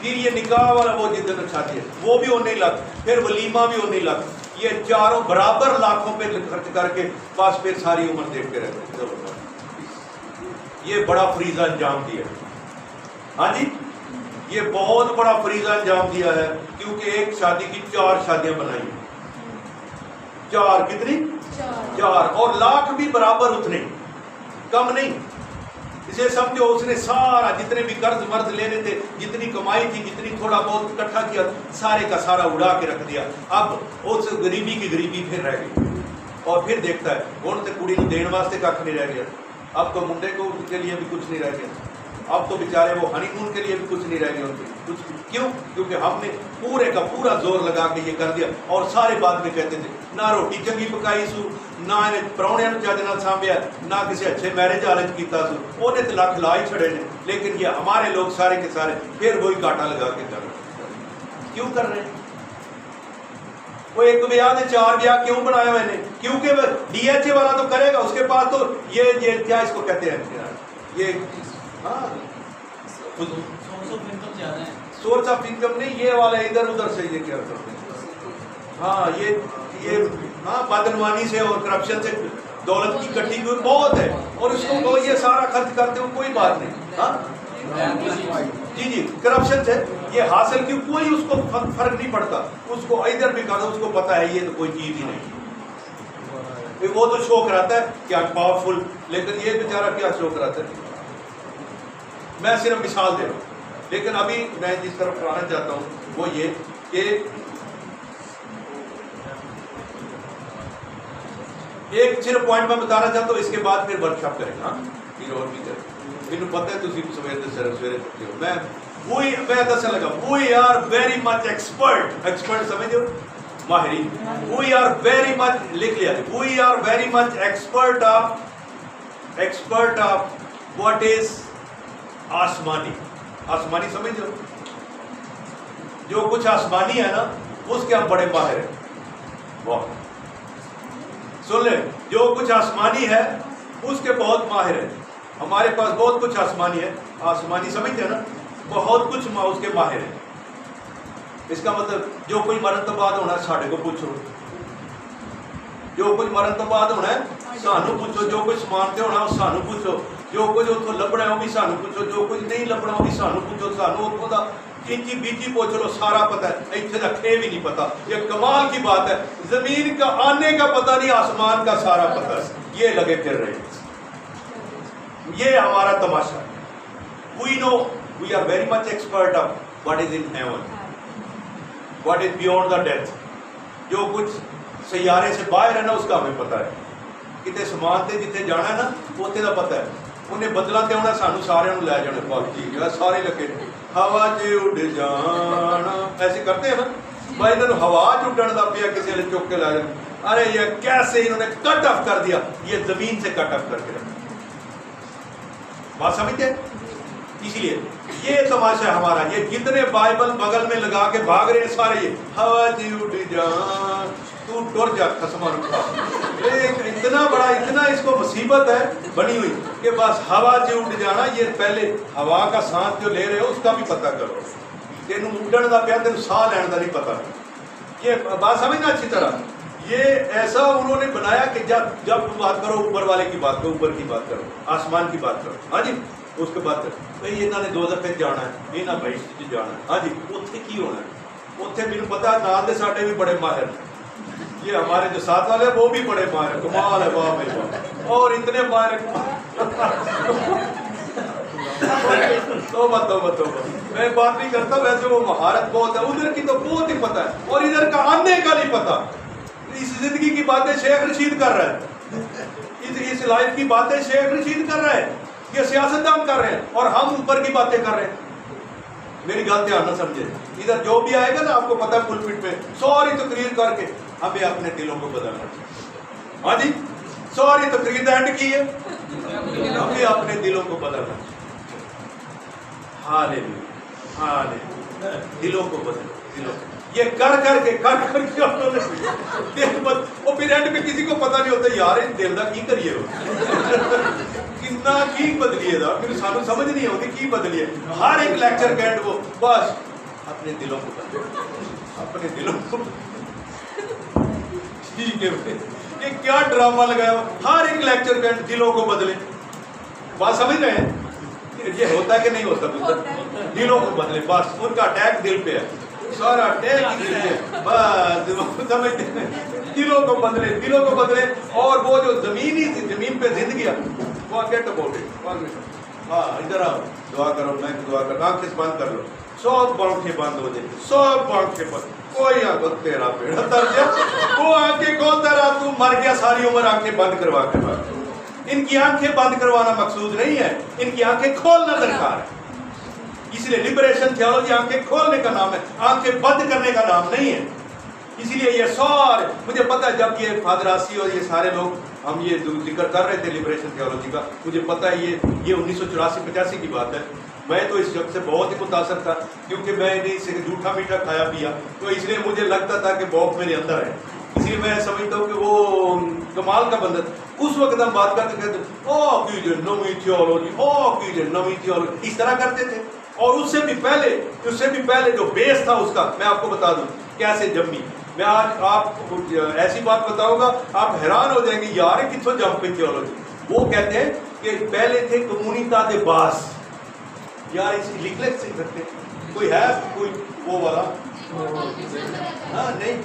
پھر یہ نکاح والا وہ جتنے شادی ہے وہ بھی 19 لاکھ، پھر ولیمہ بھی 19 لاکھ. یہ چاروں برابر لاکھوں پہ خرچ کر کے بس پھر ساری عمر دیکھتے رہتے ہیں. یہ بڑا فریضہ انجام دیا ہے. ہاں جی یہ بہت بڑا فریضہ انجام دیا ہے، کیونکہ ایک شادی کی 4 شادیاں بنائی ہیں. 4 کتنی؟ 4. اور لاکھ بھی برابر اتنے، کم نہیں. اسے سمجھو اس نے سارا جتنے بھی قرض مرض لینے تھے، جتنی کمائی تھی، جتنی تھوڑا بہت اکٹھا کیا، سارے کا سارا اڑا کے رکھ دیا. اب اس غریبی کی غریبی پھر رہ گئی. اور پھر دیکھتا ہے ہوں تو کڑی کو دین واسطے کھ نہیں رہ گیا. اب تو منڈے کو کے لیے بھی کچھ نہیں رہ گیا, اب تو بیچارے وہ ہنی مون کے لیے بھی کچھ نہیں رہ گیا ان کے کچھ. کیوں؟ کیونکہ ہم نے پورے کا پورا زور لگا کے یہ کر دیا. اور سارے بعد میں کہتے تھے نہ روٹی چنگی پکائی سو, نہ پراؤنیا چج نال سانبیا, نہ کسی اچھے میرج والے کیتا سو, انہیں تو لکھ لا ہی چھڑے نے. لیکن یہ ہمارے لوگ سارے کے سارے پھر وہی کاٹا لگا کے کر رہے ہیں. کیوں کر رہے ہیں؟ وہ ایک بیاہ نے 4 بیاہ کیوں بنایا میں نے؟ کیونکہ ڈی ایچ اے والا تو کرے گا, اس کے پاس تو یہ کیا اس کو کہتے ہیں, یہ سورس آف انکم نہیں, یہ والا ادھر ادھر سے یہ کیا کرتے ہیں. ہاں یہ ہاں بدعنوانی سے اور کرپشن سے دولت کی کٹھی ہوئی بہت ہے, اور اس کو یہ سارا خرچ کرتے ہو کوئی بات نہیں. ہاں جی کرپشن سے یہ حاصل کیوں, کوئی اس کو فرق نہیں پڑتا. اس کو ادھر بھی کرتا, اس کو پتا ہے یہ تو کوئی چیز ہی نہیں. وہ تو شو کراتا ہے کیا پاورفل, لیکن یہ بیچارہ کیا شو کراتا ہے. میں صرف مثال دے رہا ہوں, لیکن ابھی میں جس طرف آنا چاہتا ہوں وہ یہ کہ ایک صرف پوائنٹ میں بتانا چاہتا ہوں, اس کے بعد پھر ورک شاپ کریں گے. ہاں پھر اور بھی کریں, مجھے پتہ ہے تم سویرے کرتے ہو. میں دسن لگا we are very much expert سمجھو ماہرین. وی آر ویری مچ, لکھ لیا, we are very much expert of what is آسمانی. آسمانی سمجھو, جو کچھ آسمانی ہے نا اس کے ہم بڑے ماہر ہیں. واہ سن لیں, جو کچھ آسمانی ہے اس کے بہت ماہر ہیں. ہمارے پاس بہت کچھ آسمانی ہے, آسمانی سمجھتے ہیں نا, بہت کچھ اس کے ماہر ہیں. اس کا مطلب جو کوئی مرن تو بعد ہونا ہے ساڑھے کو پوچھو, جو کچھ مرن تو بعد ہونا ہے سانو پوچھو, جو کچھ مانتے ہونا وہ سانو پوچھو, جو کچھ اتوں لبنا ہے وہ بھی سانو پوچھو, جو کچھ نہیں لبنا وہ بھی سانو پوچھو. سانو اتوں کا چینچی بیچی پوچھ لو, سارا پتا ہے. اتنے کا کھے بھی نہیں پتا. یہ کمال کی بات ہے, زمین کا آنے کا پتہ نہیں, آسمان کا سارا پتہ ہے. یہ لگے پھر رہے ہیں, یہ ہمارا تماشا. We know, we are very much expert of what is in heaven, what is beyond the death. جو کچھ سیارے سے باہر ہے نا اس کا ہمیں پتا ہے. کتنے سمان تے جتنے جانا ہے نا اتنے کا پتا ہے. انہیں بدلا تے ہونا سانو سارے لے جانے. باقی سارے لگے ہوا چ اڈ جانا ایسے کرتے ہیں نا بھائی, انہوں ہوا چ اڈن کا پیا کسی نے چک کے لا جانا. ارے یہ کیسے انہوں نے کٹ آف کر دیا, یہ زمین سے کٹ آف کر کے رکھا. بات سمجھتے ہیں؟ اسی لیے یہ تماشا ہے ہمارا. یہ جتنے بائبل بغل میں لگا کے بھاگ رہے ہیں سارے, یہ ہوا جی اڈ جان تو ٹر جا قسمہ رکھا. اتنا بڑا, اتنا اس کو مصیبت ہے بنی ہوئی کہ بس ہوا جی اڈ جانا. یہ پہلے ہوا کا سانس جو لے رہے ہو اس کا بھی پتہ کرو. تینوں اڈن کا پیا, تینوں ساہ لینے کا نہیں پتا. یہ بات سمجھنا اچھی طرح. یہ ایسا انہوں نے بنایا کہ جب بات کرو اوپر والے کی بات کرو, اوپر کی بات کرو, آسمان کی بات کرو. ہاں جی اس کے بعد بھائی یہاں نے 2 دفعے جانا ہے, یہاں بھائی جانا ہے. ہاں جی اتنے کی ہونا ہے, اتنے میرے پتا ہے نال دے ساڈے بھی بڑے ماہر ہیں. یہ ہمارے جو ساتھ والے وہ بھی بڑے ماہر ہیں. کمال ہے, واہ میرے واہ, اور اتنے ماہر توبہ. میں بات نہیں کرتا, ویسے وہ مہارت بہت ہے. ادھر کی تو بہت ہی پتا ہے, اور ادھر کا آنے کا نہیں پتا. اس زندگی کی باتیں شیخ رشید کر رہا ہے, اس لائف کی باتیں شیخ رشید کر رہا ہے, یہ سیاستدان کر رہے ہیں, اور ہم اوپر کی باتیں کر رہے ہیں. میری گل دھیان نہ سمجھے. ادھر جو بھی آئے گا نا آپ کو پتا ہے پلپٹ پہ ساری تقریر کر کے ہمیں اپنے دلوں کو بدلنا چاہیے. ہاں جی ساری تقریر اینڈ کی ہے, ہمیں اپنے دلوں کو بدلنا چاہیے. ہالے دلوں کو بدلو, دلوں کو. یہ کر کے انہوں نے دل وہ پھر اینڈ پہ کسی کو پتا نہیں ہوتا یار اس دل کا کی کریے کتنا کی بدلیے دا, پھر سانو سمجھ نہیں آتی کی بدلیے. ہر ایک لیکچر کے اینڈ وہ بس اپنے دلوں کو بدلو, اپنے دلوں کو. ٹھیک ہے, یہ کیا ڈرامہ لگایا ہوا, ہر ایک لیکچر کے اینڈ دلوں کو بدلے. بات سمجھ رہے ہیں؟ یہ ہوتا ہے کہ نہیں ہوتا؟ دلوں کو بدلے, بس ان کا اٹیک دل پہ ہے, سارا اٹیک دل پہ. بس سمجھتے ہیں, دلوں کو بدلے, دلوں کو بدلے. اور وہ جو زمین پہ زندگی ہے وہ گیٹ اباؤٹ اٹ. ہاں ادھر آؤ, دعا کرو, میں دعا کرو, آنکھیں بند کر لو, سب آنکھیں بند ہو جائیں, سب آنکھیں بند. کوئی آنکھ تیرا پیڑا تر جا, وہ آنکھیں کون تیرا, تو مر گیا ساری عمر آنکھیں بند کروا کے بعد. ان کی آنکھیں بند کروانا مقصود نہیں ہے، ان کی آنکھیں کھولنا درکار ہے. اس لیے لبریشن تھیولوجی آنکھیں کھولنے کا نام ہے، آنکھیں بند کرنے کا نام نہیں ہے. اسی لیے یہ سارے مجھے پتا ہے، جب یہ فادر آسی اور یہ سارے لوگ ہم یہ ذکر کر رہے تھے لبریشن تھیولوجی کا، مجھے پتا ہے یہ 1984-85 کی بات ہے. میں تو اس شخص سے بہت ہی متاثر تھا، کیونکہ میں نے اسے جھوٹا میٹھا کھایا پیا، تو اس لیے مجھے لگتا تھا کہ بہت میرے اندر ہے. اس لیے میں سمجھتا ہوں کہ وہ کمال کا بندہ. اس وقت ہم بات کرتے کہتے کیجیے نویں تھیولوجی، کیجیے نویں تھیولوجی، اس طرح کرتے تھے. اور اس سے بھی پہلے جو بیس تھا اس کا، میں آپ کو بتا دوں کیسے جمی. میں آج آپ کو ایسی بات بتاؤں گا آپ حیران ہو جائیں گے، یار کتوں جم پہ تھیولوجی. وہ کہتے ہیں کہ پہلے تھے کمونیتا دے باس. یار اس کی لکھ سکتے کوئی ہے کوئی وہ والا؟ ہاں نہیں،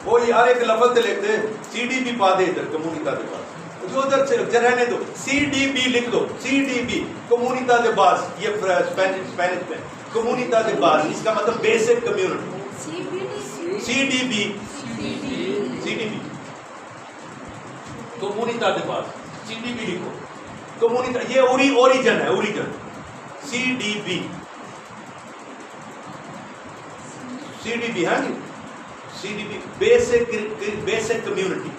وہ یار ایک لفظ سے لکھتے سی ڈی بی پا دے ادھر کمونیتا دے باس، جو ادھر رہنے دو، سی ڈی بی لکھ دو، سی ڈی بی کمونیتا دے باس. یہ اسپینش میں کمونیتا دے باس، اس کا مطلب basic community. C D B کمونیتا دے باس، سی ڈی بی لکھو. کمونیتا یہ اوریجن ہے، اوریجن سی ڈی بی ہے نا، C D B basic community.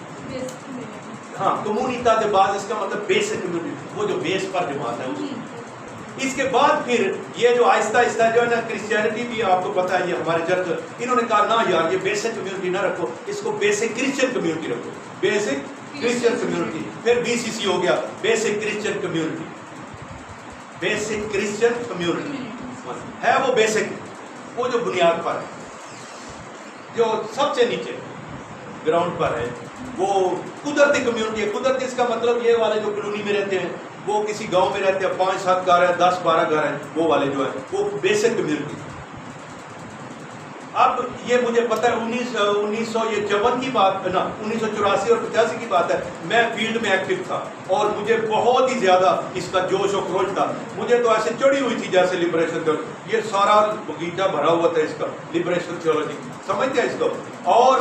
ہاں کمونیتا دے باس اس کا مطلب بیسک کمیونٹی، وہ جو بیس پر جماعت ہے اس کی. اس کے بعد پھر یہ جو آہستہ آہستہ جو ہے نا کرسچینٹی بھی آپ کو پتا ہے، یہ ہمارے چرچ انہوں نے کہا نہ یار یہ بیسک کمیونٹی نہ رکھو، اس کو بیسک کرسچین کمیونٹی رکھو، بیسک کرسچین کمیونٹی. پھر بی سی سی ہو گیا basic Christian community. Basic Christian community ہے وہ بیسک، وہ جو بنیاد پر ہے، جو سب سے نیچے گراؤنڈ پر ہے، وہ قدرتی کمیونٹی ہے. قدرتی اس کا مطلب یہ والے جو کالونی میں رہتے ہیں، وہ کسی گاؤں میں رہتے ہیں، 5-7 گھر ہیں، 10-12 گھر ہیں، وہ والے جو ہیں وہ بیسک کمیونٹی. اب یہ مجھے پتہ ہے 1954 کی بات نا، 1984 اور 85 کی بات ہے. میں فیلڈ میں ایکٹیو تھا اور مجھے بہت ہی زیادہ اس کا جوش و خروش تھا. مجھے تو ایسے چڑھی ہوئی تھی جیسے لبریشن تھیولوجی، یہ سارا بغیچہ بھرا ہوا تھا اس کا، لبریشن تھیولوجی سمجھتے ہیں اس کو. اور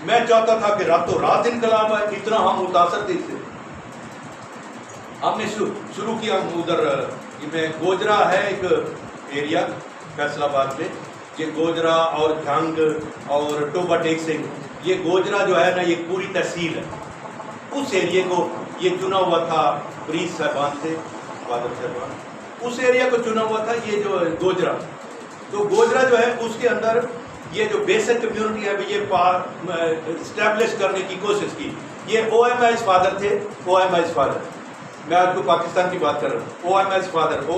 میں چاہتا تھا کہ راتوں رات انقلاب ہے، اتنا ہم متاثر تھے اس سے. ہم نے شروع کیا ادھر میں گوجرا ہے ایک ایریا فیصل آباد میں، یہ گوجرا اور جھنگ اور ٹوبا ٹیک سنگھ، یہ گوجرا جو ہے نا یہ پوری تحصیل ہے. اس ایریے کو یہ چنا ہوا تھا پریس صاحبان سے، فادر صاحبان، اس ایریا کو چنا ہوا تھا یہ جو گوجرا. تو گوجرا جو ہے اس کے اندر یہ جو بیسک کمیونٹی ہے یہ اسٹیبلش کرنے کی کوشش کی. یہ او ایم آئیز فادر تھے، او ایم آئیز فادر، میں آپ کو پاکستان کی بات کر رہا ہوں. او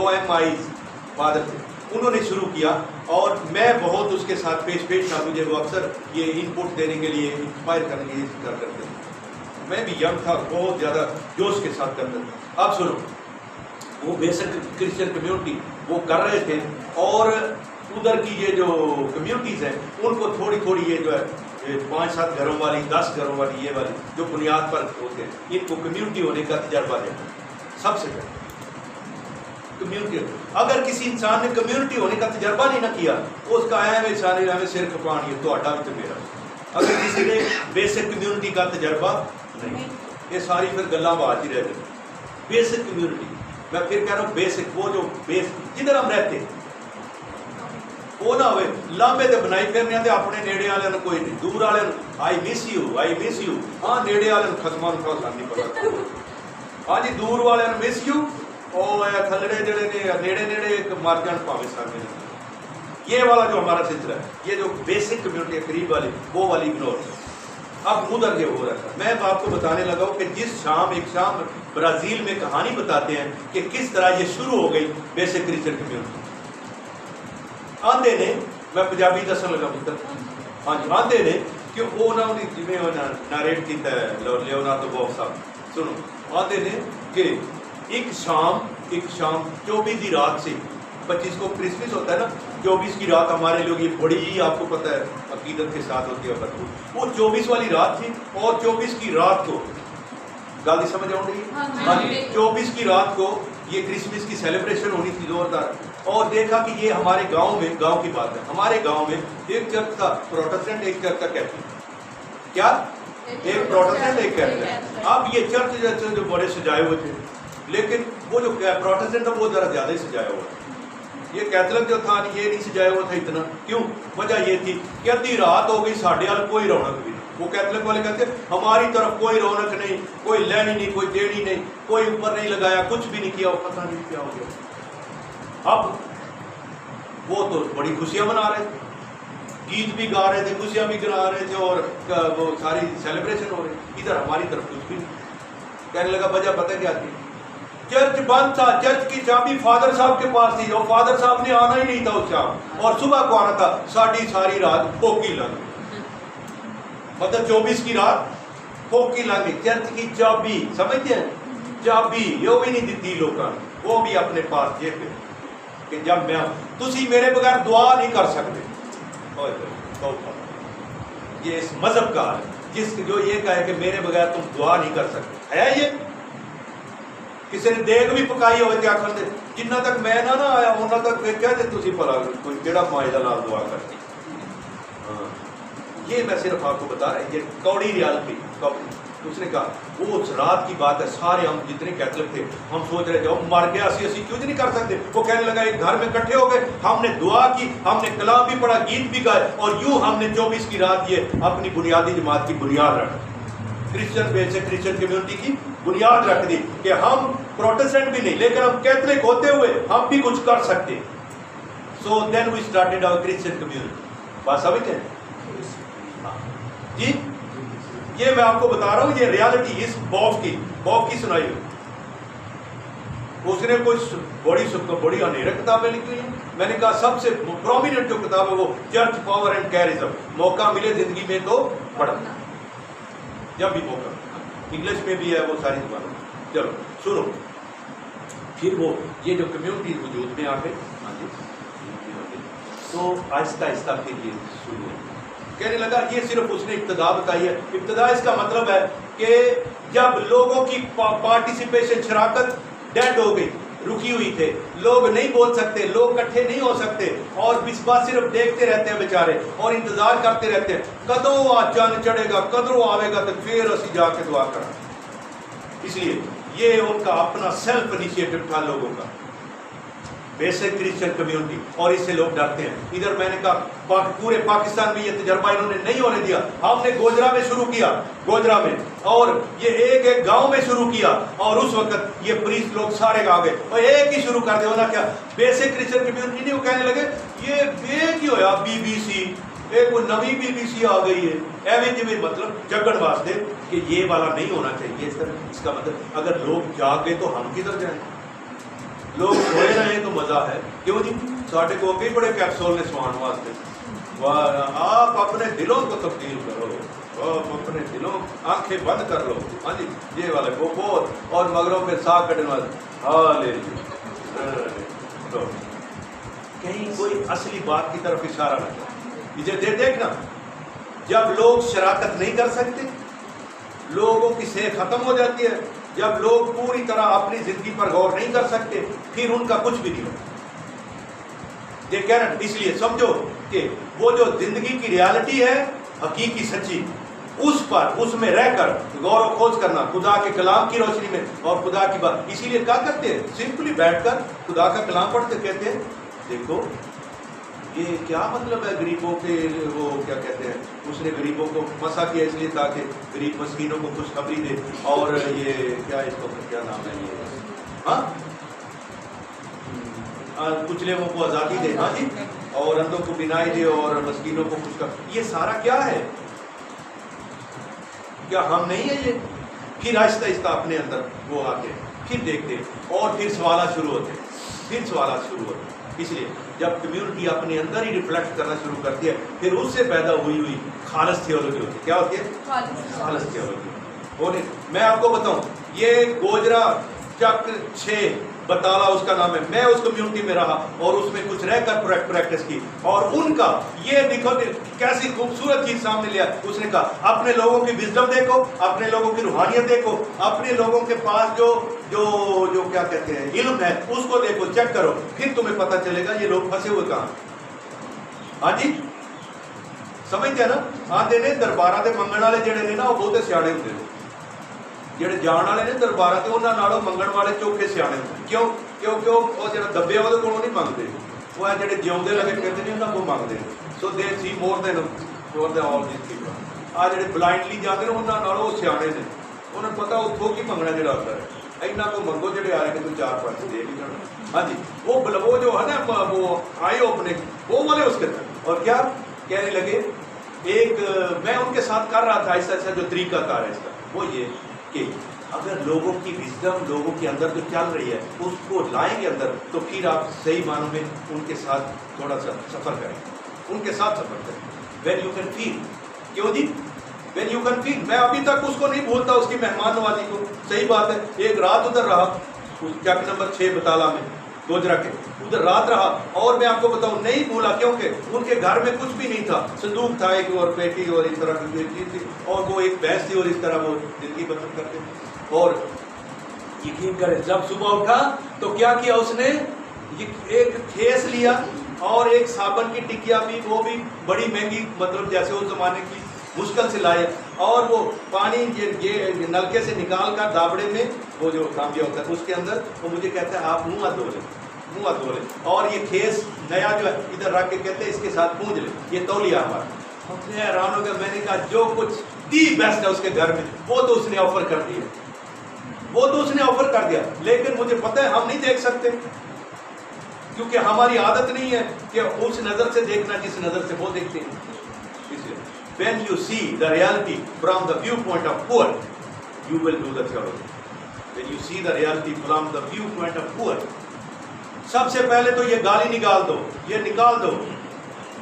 ایم آئیز فادر تھے، انہوں نے شروع کیا اور میں بہت اس کے ساتھ پیش تھا. مجھے وہ اکثر یہ ان پٹ دینے کے لیے انسپائر کرنے کے لیے ذکر کرتے تھے. میں بھی ینگ تھا، بہت زیادہ جوش کے ساتھ کرتا تھا. اب سنو، وہ بیسک کرسچن کمیونٹی وہ کر رہے تھے، اور ادھر کی یہ جو کمیونٹیز ہیں ان کو تھوڑی تھوڑی یہ جو ہے 5-7 گھروں والی، 10 گھروں والی، یہ والی جو بنیاد پر ہوتے ہیں، ان کو کمیونٹی ہونے کا تجربہ دینا. سب سے پہلے کمیونٹی. اگر کسی انسان نے کمیونٹی ہونے کا تجربہ نہیں نہ کیا، اس کا اہم سر کھپانی ہے تو اڈا بھی تو میرا. اگر کسی نے بیسک کمیونٹی کا تجربہ نہیں، یہ ساری پھر گلاں بات ہی رہ گئی. بیسک کمیونٹی میں پھر کہہ رہا ہوں، بیسک وہ جو بیس جدھر ہم رہتے ہیں وہ نہ ہوئے لامبے تے بنائی پھرنے تے اپنے نیڑے والے کوئی نہیں، دور والے آئی مس یو. ہاں نیڑے والے خسمان کا نہیں پتا. ہاں جی دور والے مس یو، او تھلڑے جڑے نے نیڑے مار جان پاوے سامنے. یہ والا جو ہمارا سلسلہ ہے، یہ جو بیسک کمیونٹی ہے قریب والی، وہ والی اگنور. اب ادھر یہ ہو رہا تھا. میں آپ کو بتانے لگا ہوں کہ جس شام ایک شام برازیل میں کہانی بتاتے ہیں کہ کس طرح یہ شروع ہو گئی بیسک کرسچن کمیونٹی. آندے نے، میں پنجابی دسن لگا پتر، ہاں جی آندے نے کہ وہ نہ جی نریٹ کیتا ہے لیونارڈو بوف صاحب. سنو، آندے نے کہ ایک شام 24 کی رات سے 25 کو کرسمس ہوتا ہے نا، 24 کی رات ہمارے لوگ یہ بڑی آپ کو پتہ ہے عقیدت کے ساتھ ہوتی ہے بھرپور. وہ 24 والی رات تھی، اور 24 کی رات کو گالی سمجھ آؤں گی. ہاں جی 24 کی رات کو یہ کرسمس کی سیلیبریشن ہونی تھی زوردار. اور دیکھا کہ یہ ہمارے گاؤں میں، گاؤں کی بات ہے، ہمارے گاؤں میں ایک چرچ تھا پروٹسٹنٹ، ایک چرچ تھا کیتھولک. کیا ایک پروٹسٹنٹ ایک کیتھولک. اب یہ چرچ جو بڑے سجائے ہوئے تھے, لیکن وہ جو پروٹسٹنٹ تھا وہ ذرا زیادہ ہی سجایا ہوا تھا. یہ کیتھولک جو تھا یہ نہیں سجایا ہوا تھا اتنا. کیوں؟ وجہ یہ تھی کہ ادھی رات ہو گئی, ساڑھے حال کوئی رونق بھی نہیں. وہ کیتھولک والے کہتے ہیں ہماری طرف کوئی رونق نہیں, کوئی لینی نہیں, کوئی دیڑی نہیں, کوئی اوپر نہیں لگایا, کچھ بھی نہیں کیا, پتہ نہیں کیا ہو گیا. اب وہ تو بڑی خوشیاں منا رہے تھے, گیت بھی گا رہے تھے, خوشیاں بھی گا رہے تھے, اور وہ ساری سیلیبریشن ہو رہی. ادھر ہماری طرف کچھ بھی نہیں. کہنے لگا وجہ پتہ کیا تھی؟ چرچ بند تھا, چرچ کی چابی فادر صاحب کے پاس تھی, اور فادر صاحب نے آنا ہی نہیں تھا اس شام, اور صبح کو آنا تھا. ساری رات پھوکی لگ گئی, مطلب 24 کی رات پھوکی لگ گئی. چرچ کی چابی, سمجھتے ہیں, چابی یہ بھی نہیں دیتی لوگوں نے, وہ بھی اپنے پاس یہ کہ جب میں تسی میرے بغیر دعا نہیں کر سکتے. یہ اس مذہب کا ہے جس جو یہ کہے کہ میرے بغیر تم دعا نہیں کر سکتے. ہے یہ کسی نے دیگ بھی پکائی ہوئے آخر دے جنہ تک میں نہ آیا انہوں تک کہتے تھی بھلا کوئی کہڑا معاہدہ نال دعا کرتی. یہ میں صرف آپ کو بتا رہا, یہ کوڑی ریالٹی. اس نے کہا وہ اس رات کی بات ہے, سارے ہم جتنے کیتھولک تھے ہم سوچ رہے جب مر گیا اسی کیوں نہیں کر سکتے. وہ کہنے لگا ایک گھر میں اکٹھے ہو گئے, ہم نے دعا کی, ہم نے کلام بھی پڑھا, گیت بھی گائے, اور یوں ہم نے 24 کی رات یہ اپنی بنیادی جماعت کی بنیاد رکھ, کرسچن بیس سے کرسچن کمیونٹی کی بنیاد رکھ دی کہ ہم پروٹسٹنٹ بھی نہیں لیکن ہم کیتھولک ہوتے ہوئے ہم بھی کچھ کر سکتے. So then we started our Christian community. بات سمجھتے ہیں جی؟ یہ میں آپ کو بتا رہا ہوں, یہ ریالٹی اس بوب کی سنائی ہوئی. اس نے کوئی بڑی انیرک کتابیں لکھی ہیں. میں نے کہا سب سے پرومیننٹ جو کتاب ہے وہ چرچ پاور اینڈ کیرزم. موقع ملے زندگی میں تو پڑھنا, جب بھی موقع, انگلش میں بھی ہے وہ ساری زبانوں. چلو سنو, پھر وہ یہ جو کمیونٹی وجود میں آ گئی, تو آہستہ آہستہ پھر یہ شروع ہے. کہنے لگا یہ صرف اس نے ابتدا بتائی ہے. ابتدا اس کا مطلب ہے کہ جب لوگوں کی پارٹیسپیشن, شراکت ڈیڈ ہو گئی, رکی ہوئی تھے, لوگ نہیں بول سکتے, لوگ اکٹھے نہیں ہو سکتے, اور بات صرف دیکھتے رہتے ہیں بیچارے, اور انتظار کرتے رہتے ہیں کدوں چاند چڑھے گا, کدوں آئے گا, تو پھر اسی جا کے دعا کریں. اس لیے یہ ان کا اپنا سیلف انیشیٹو تھا لوگوں کا, بیسک کرسچن کمیونٹی, اور اس سے لوگ ڈرتے ہیں. ادھر میں نے کہا پورے پاکستان میں یہ تجربہ انہوں نے نہیں ہونے دیا. ہم نے گوجرا میں شروع کیا, گوجرا میں, اور یہ ایک گاؤں میں شروع کیا, اور اس وقت یہ پریس لوگ سارے آ گئے اور ایک ہی شروع کر دیا. ہونا کیا بیسک کرسچن کمیونٹی نہیں, وہ کہنے لگے یہ ایک ہی ہوا BBC, ایک وہ نوی BBC آ گئی ہے, ایویں جی مطلب جگڑ واسطے کہ یہ والا نہیں ہونا چاہیے. اس طرح اس کا مطلب اگر لوگ جاگے تو ہم کدھر جائیں, لوگ سوئے رہے تو مزہ ہے. کیوں جی؟ ساڈے کو کئی بڑے کیپسول نے سوان واسطے. آپ اپنے دلوں کو تبدیل کرو, آپ اپنے دلوں آنکھیں بند کر لو. ہاں جی, یہ والے وہ بہت, اور مگروں پہ ساہ کٹنے والے. ہاں لے لیجیے, کہیں کوئی اصلی بات کی طرف اشارہ نہ کرے. یہ دیکھنا, جب لوگ شراکت نہیں کر سکتے, لوگوں کی صحت ختم ہو جاتی ہے, جب لوگ پوری طرح اپنی زندگی پر غور نہیں کر سکتے, پھر ان کا کچھ بھی نہیں ہوتا. یہ کہنا, اس لیے سمجھو کہ وہ جو زندگی کی ریالٹی ہے حقیقی سچی, اس میں رہ کر غور و خوض کرنا خدا کے کلام کی روشنی میں, اور خدا کی بات. اسی لیے کیا کرتے ہیں, سمپلی بیٹھ کر خدا کا کلام پڑھتے, کہتے ہیں دیکھو یہ کیا مطلب ہے غریبوں کے, وہ کیا کہتے ہیں, اس نے غریبوں کو مسا کیا اس لیے تاکہ غریب مسکینوں کو خوشخبری دے, اور یہ کیا اس کو کیا نام ہے, یہ ہاں کچلے کو آزادی دے, ہاں جی, اور اندھوں کو بینائی دے, اور مسکینوں کو خوشخبری. یہ سارا کیا ہے, کیا ہم نہیں ہیں یہ؟ پھر آہستہ آہستہ اپنے اندر وہ آتے, پھر دیکھتے, اور پھر سوالات شروع ہوتے. اس لیے جب کمیونٹی اپنے اندر ہی ریفلیکٹ کرنا شروع کرتی ہے, پھر اس سے پیدا ہوئی خالص تھیولوجی ہوتی ہے. کیا ہوتی ہے؟ خالص تھیولوجی. میں آپ کو بتاؤں, یہ گوجرا چک 6 بطالہ اس کا نام ہے, میں اس کمیونٹی میں رہا اور اس میں کچھ رہ کر پریکٹس کی, اور ان کا یہ دیکھو کیسی خوبصورت چیز سامنے لیا. اس نے کہا اپنے لوگوں کی وزڈم دیکھو, اپنے لوگوں کی روحانیت دیکھو, اپنے لوگوں کے پاس جو کیا کہتے ہیں علم ہے اس کو دیکھو, چیک کرو, پھر تمہیں پتہ چلے گا یہ لوگ پھنسے ہوئے کہاں. ہاں جی, ਸਮਝਦੇ ਨਾ, ਆਂਦੇ ਨੇ ਦਰਬਾਰਾਂ ਦੇ ਮੰਗਣ ਵਾਲੇ ਜਿਹੜੇ ਨੇ ਨਾ ਉਹ ਬਹੁਤੇ ਸਿਆਣੇ ਹੁੰਦੇ ਨੇ, ਜਿਹੜੇ ਜਾਣ ਵਾਲੇ ਨੇ ਦਰਬਾਰਾਂ ਤੇ ਉਹਨਾਂ ਨਾਲੋਂ ਮੰਗਣ ਵਾਲੇ ਚੌਕੇ ਸਿਆਣੇ ਹੁੰਦੇ। ਕਿਉਂ? ਕਿਉਂਕਿ ਉਹ ਜਿਹੜਾ ਦੱਬੇ ਉਹਦੇ ਕੋਲੋਂ ਨਹੀਂ ਮੰਗਦੇ, ਉਹ ਆ ਜਿਹੜੇ ਜਿਉਂਦੇ ਲੱਗੇ ਕਹਿੰਦੇ ਨੇ ਉਹਨਾਂ ਕੋਲ ਮੰਗਦੇ ਨੇ। ਸੋ ਦੇ ਸੀ ਮੋਰ ਦੈਨ ਆਲ ਦਿਸ ਪੀਪਲ। ਆ ਜਿਹੜੇ ਬਲਾਈਂਡਲੀ ਜਾਂਦੇ ਨੇ ਉਹਨਾਂ ਨਾਲੋਂ ਉਹ ਸਿਆਣੇ ਨੇ, ਉਹਨਾਂ ਨੂੰ ਪਤਾ ਉੱਥੋਂ ਕੀ ਮੰਗਣਾ ਜਿਹੜਾ ਹੁੰਦਾ ਹੈ। ਇੰਨਾ کو ਮੰਗੋ ਜਿਹੜੇ ਆ ਕੇ ਤੂੰ 4-5 دے بھی جانا۔ ہاں جی وہ جو ہے نا وہ آئے اوپننگ وہ والے اس کے اندر، اور کیا کہنے لگے ایک میں ان کے ساتھ کر رہا تھا ایسا جو طریقہ کار ہے اس کا، وہ یہ کہ اگر لوگوں کی وزڈم لوگوں کے اندر جو چل رہی ہے اس کو لائیں گے اندر، تو پھر آپ صحیح معنوں میں ان کے ساتھ تھوڑا سا سفر کریں، ان کے ساتھ سفر کریں۔ وین یو کین فیل، کیوں جی وین یو کین فیل، میں ابھی تک اس کو نہیں بھولتا، اس کی مہمان نوازی کو۔ صحیح بات ہے، ایک رات ادھر رہا چک نمبر 6 بطالہ میں گوجرا کے، ادھر رات رہا، اور میں آپ کو بتاؤں نہیں بھولا، کیونکہ ان کے گھر میں کچھ بھی نہیں تھا، صندوق تھا ایک اور پیٹی اور اس طرح کی چیز تھی، اور وہ ایک بھینس تھی، اور اس طرح وہ زندگی بسر کرتے۔ اور یقین کرے جب صبح اٹھا تو کیا کیا اس نے، ایک کھیس لیا اور ایک صابن کی ٹکیا بھی، وہ بھی بڑی مہنگی، مطلب جیسے اس زمانے کی مشکل سے لائے، اور وہ پانی یہ نلکے سے نکال کر دابڑے میں وہ جو کام کیا ہوتا ہے اس کے اندر، وہ مجھے کہتا ہے آپ منہ ہاتھ دھو لیں، منہ ہاتھ دھو لیں، اور یہ کھیس نیا جو ہے ادھر رکھ کے کہتے ہیں اس کے ساتھ پونج لیں، یہ تولیہ ہمارا۔ میں حیران ہو گیا، میں نے کہا جو کچھ دی بیسٹ ہے اس کے گھر میں وہ تو اس نے آفر کر دیا، وہ تو اس نے آفر کر دیا، لیکن مجھے پتہ ہے ہم نہیں دیکھ سکتے، کیونکہ ہماری عادت نہیں ہے کہ اس نظر سے دیکھنا جس نظر سے وہ دیکھتے ہیں۔ اس لیے when you see the reality from the viewpoint of poor, you will do the theology. When you see the reality from the viewpoint of poor, سب سے پہلے تو یہ گالی نکال دو، یہ نکال دو،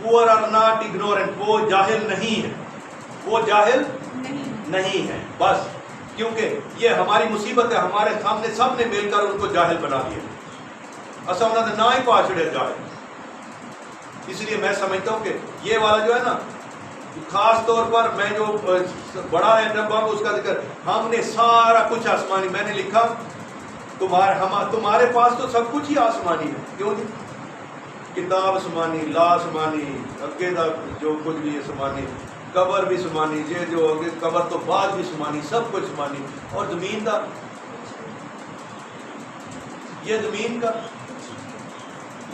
poor are not ignorant، وہ جاہل نہیں ہے، وہ جاہل نہیں ہے، بس، کیونکہ یہ ہماری مصیبت ہے، ہمارے سامنے سب نے مل کر ان کو جاہل بنا دیا، اصل انہوں نے نہ ہی پاچڑے جاہل۔ اس لیے میں سمجھتا ہوں کہ یہ والا جو ہے نا، خاص طور پر میں جو بڑا ہے ڈبہ اس کا ذکر، ہم نے سارا کچھ آسمانی، میں نے لکھا تمہارے پاس تو سب کچھ ہی آسمانی ہے، کیوں نہیں؟ کتاب آسمانی، لا آسمانی، اگے دا جو کچھ بھی آسمانی، قبر بھی آسمانی، یہ جو قبر تو بعد بھی آسمانی، سب کچھ آسمانی، اور زمین کا، یہ زمین کا،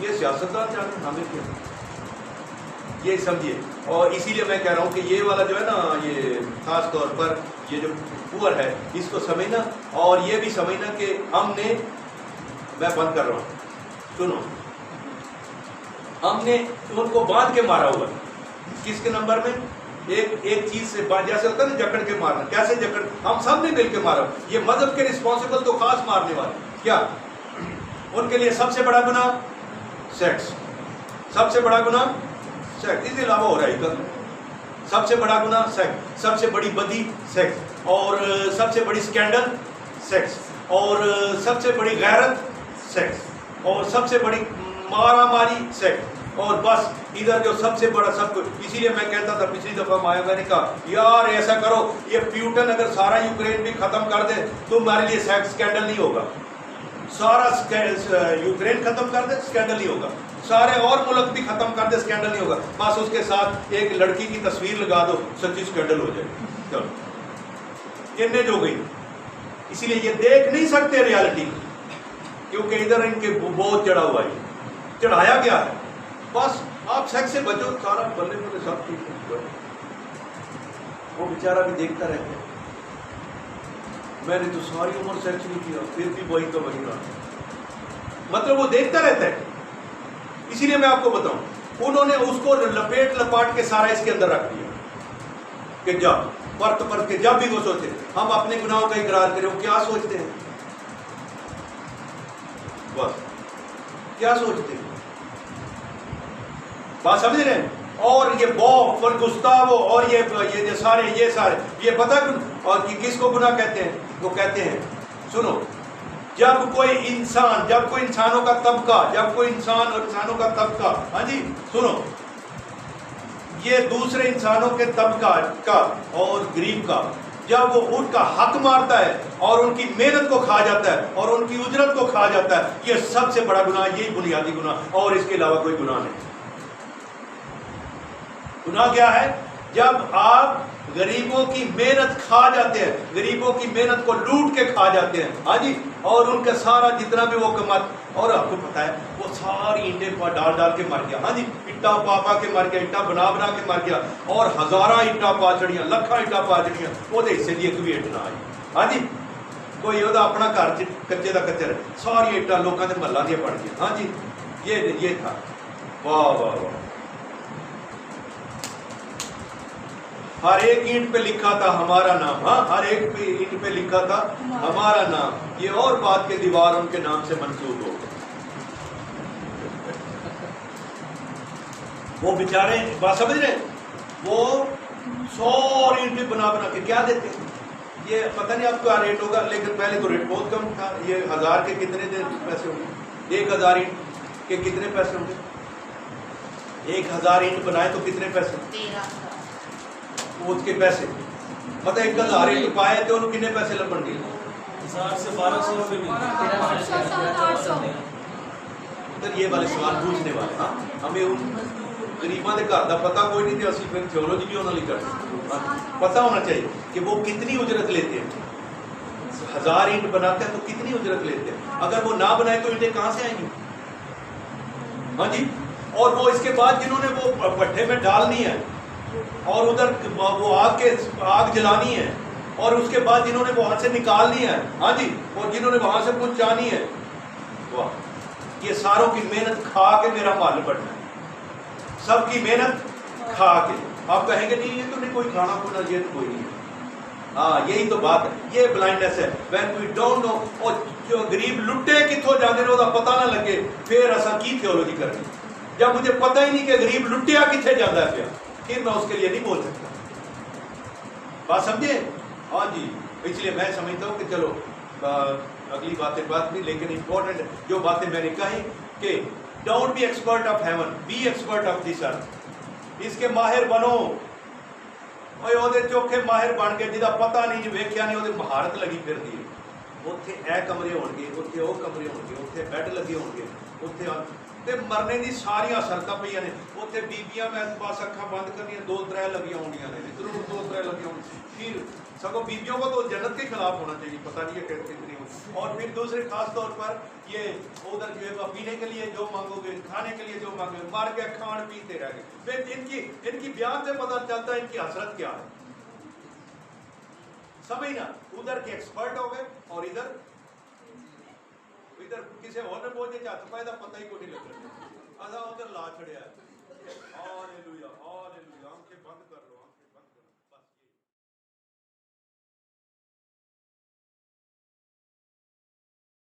یہ سیاستدان جانے ہمیں کیا، یہ سمجھیے۔ اور اسی لیے میں کہہ رہا ہوں کہ یہ والا جو ہے نا، یہ خاص طور پر یہ جو پور ہے اس کو سمجھنا، اور یہ بھی سمجھنا کہ ہم نے، میں بند کر رہا ہوں، سنو، ہم نے ان کو باندھ کے مارا ہوا، کس کے نمبر میں؟ ایک چیز سے جیسے ہوتا ہے نا جکڑ کے مارنا، کیسے جکڑ، ہم سب نے مل کے مارا۔ یہ مذہب کے رسپانسبل تو خاص مارنے والے کیا، ان کے لیے سب سے بڑا گناہ سیکس، سب سے بڑا گناہ سیکس، اس کے علاوہ ہو رہا ہے سب سے بڑا گناہ سیکس، سب سے بڑی بدی سیکس، اور سب سے بڑی سکینڈل سیکس، اور سب سے بڑی غیرت سیکس، اور سب سے بڑی مارا ماری سیکس، اور بس ادھر جو سب سے بڑا سب کچھ۔ اسی لیے میں کہتا تھا پچھلی دفعہ میں نے کہا یار ایسا کرو، یہ پیوٹن اگر سارا یوکرین بھی ختم کر دے تو ہمارے لیے سکینڈل نہیں ہوگا، سارا یوکرین ختم کر دے سکینڈل نہیں ہوگا، سارے اور ملک بھی ختم کر دے سکینڈل نہیں ہوگا، بس اس کے ساتھ ایک لڑکی کی تصویر لگا دو، سچی سکینڈل ہو جائے، چلو امیج ہو گئی۔ اسی لیے یہ دیکھ نہیں سکتے ریالٹی، کیونکہ ادھر ان کے بہت چڑھا ہوا ہے، چڑھایا گیا ہے، بس آپ سیکس سے بچو، سارا بلے بلے سب ٹھیک ہے۔ وہ بیچارہ بھی دیکھتا رہتا ہے، میں نے تو ساری عمر سیکس نہیں کیا پھر بھی وہی تو وہی رہا، مطلب وہ دیکھتا رہتا ہے۔ اسی لیے میں آپ کو بتاؤں، انہوں نے اس کو لپیٹ لپاٹ کے سارا اس کے اندر رکھ دیا کہ جا پرت پرت کے، جب بھی وہ سوچتے ہم اپنے گناہوں کا اقرار کریں، وہ کیا سوچتے ہیں، بس کیا سوچتے ہیں، بات سمجھ رہے ہیں؟ اور یہ بوف اور گستاو اور یہ سارے یہ پتہ اور کس کو گناہ کہتے ہیں؟ وہ کہتے ہیں، سنو، جب کوئی انسانوں کا طبقہ، جب کوئی انسان اور انسانوں کا طبقہ، ہاں جی سنو، یہ دوسرے انسانوں کے طبقہ کا اور غریب کا جب وہ ان کا حق مارتا ہے اور ان کی محنت کو کھا جاتا ہے اور ان کی اجرت کو کھا جاتا ہے، یہ سب سے بڑا گناہ، یہی بنیادی گناہ، اور اس کے علاوہ کوئی گناہ نہیں۔ گناہ کیا ہے؟ جب آپ غریبوں کی محنت کھا جاتے ہیں, غریبوں کی محنت کو لوٹ کے کھا جاتے ہیں, ہاں جی, اور ان کا سارا جتنا بھی وہ کمات, اور آپ کو پتا ہے وہ ساری اینٹیں ڈال کے مر گیا, ہاں جی, اٹا پا کے مر گیا, اٹا بنا کے مر گیا, اور ہزاراں اٹا پا چڑیاں, لکھاں اٹا پا چڑیاں, وہ حصے دی ایک بھی اٹ نہ آئی, ہاں جی, کوئی وہ اپنا گھر کچے دا کچا رہے, ساری اٹا لوگوں کے محلہ دیا پڑ گیا, ہاں جی, یہ تھا. واہ واہ واہ. ہر ایک اینٹ پہ لکھا تھا ہمارا نام, ہاں, ہر ایک اینٹ پہ لکھا تھا ہمارا نام, یہ اور بات کے دیوار ان کے نام سے منسوب ہو گئے. وہ بیچارے بات سمجھ رہے, وہ 100 اینٹیں بنا کے کیا دیتے ہیں, یہ پتہ نہیں آپ کا ریٹ ہوگا, لیکن پہلے تو ریٹ بہت کم تھا. یہ 1000 کے کتنے پیسے ہوں گے, 1000 اینٹ کے کتنے پیسے ہوں گے, 1000 اینٹ بنائے تو کتنے پیسے, اس کے پیسے مطلب 1000 اینٹ پائے تو انہوں کتنے پیسے لبن گے, 1000 سے 1200 روپے ملتے. ادھر یہ والے سوال پوچھنے والے, ہاں, ہمیں ان غریباں دے گھر دا پتہ کوئی نہیں تھی, اسی پھر تھیولوجی بھی انہوں نے کرتے, پتہ ہونا چاہیے کہ وہ کتنی اجرت لیتے ہیں. 1000 اینٹ بناتے ہیں تو کتنی اجرت لیتے ہیں, اگر وہ نہ بنائے تو اینٹیں کہاں سے آئیں گی, ہاں جی, اور وہ اس کے بعد جنہوں نے وہ بھٹے میں ڈالنی ہے اور ادھر وہ آگ جلانی ہے, اور اس کے بعد جنہوں نے وہاں سے نکالنی ہے, ہاں جی, اور جنہوں نے وہاں سے پہنچانی ہے, واہ, یہ ساروں کی محنت کھا کے میرا مال بڑھنا ہے, سب کی محنت کھا کے. آپ کہیں گے نہیں یہ تو نہیں کوئی کھانا کھونا, یہ تو کوئی نہیں ہے, ہاں, یہی تو بات ہے, یہ بلائنڈنس ہے. when we don't know, اور جو غریب لٹے کتوں جانے نے وہ پتہ نہ لگے, پھر ایسا کی تھیولوجی کرنی, جب مجھے پتہ ہی نہیں کہ غریب لٹیا کتنے جاتا ہے, پھر میں اس کے لیے نہیں بول سکتا. بات سمجھے, ہاں جی, اس لیے میں سمجھتا ہوں کہ چلو اگلی باتیں بات بھی, لیکن امپورٹنٹ جو باتیں میں نے کہی کہ don't be expert of heaven, be expert of this earth. اس کے ماہر بنو, چوکھے ماہر بن کے جہاں پتہ نہیں جو ویکھیا نہیں وہ مہارت لگی پھر دی. اتنے اے کمرے ہو گے, اتنے وہ کمرے ہو گے, اتنے بیڈ لگے ہو گے, اتنے مرنے کی ساریا شرطیں پہ نے, اتنے بیبیاں میں بس اکھاں بند کرنی, 2-3 لگیاں ہونیاں نے, ضرور 2-3 لگیاں ہونی. پھر سگوں بیبیوں کو تو جنت کے خلاف ہونا چاہیے, پتہ نہیں ہے کتنی ہو. اور پھر دوسرے خاص طور پر یہ ادھر جو ہے پینے کے لیے جو مانگو گے, کھانے کے لیے جو مانگو گے, مار کے کھان پیتے رہ گئے. پھر ان کی بیان سے پتہ چلتا ہے ان کی حسرت کیا ہے, سمجھنا. ادھر کے ایکسپرٹ ہو گئے اور ادھر کسی اور نے پہنچے ہاتھ پائے پتہ ہی کوئی نہیں لگ رہا, ادھر لا چھڑیا ہے. ہاللویا, ہاللویا, آنکھیں بند کر لو.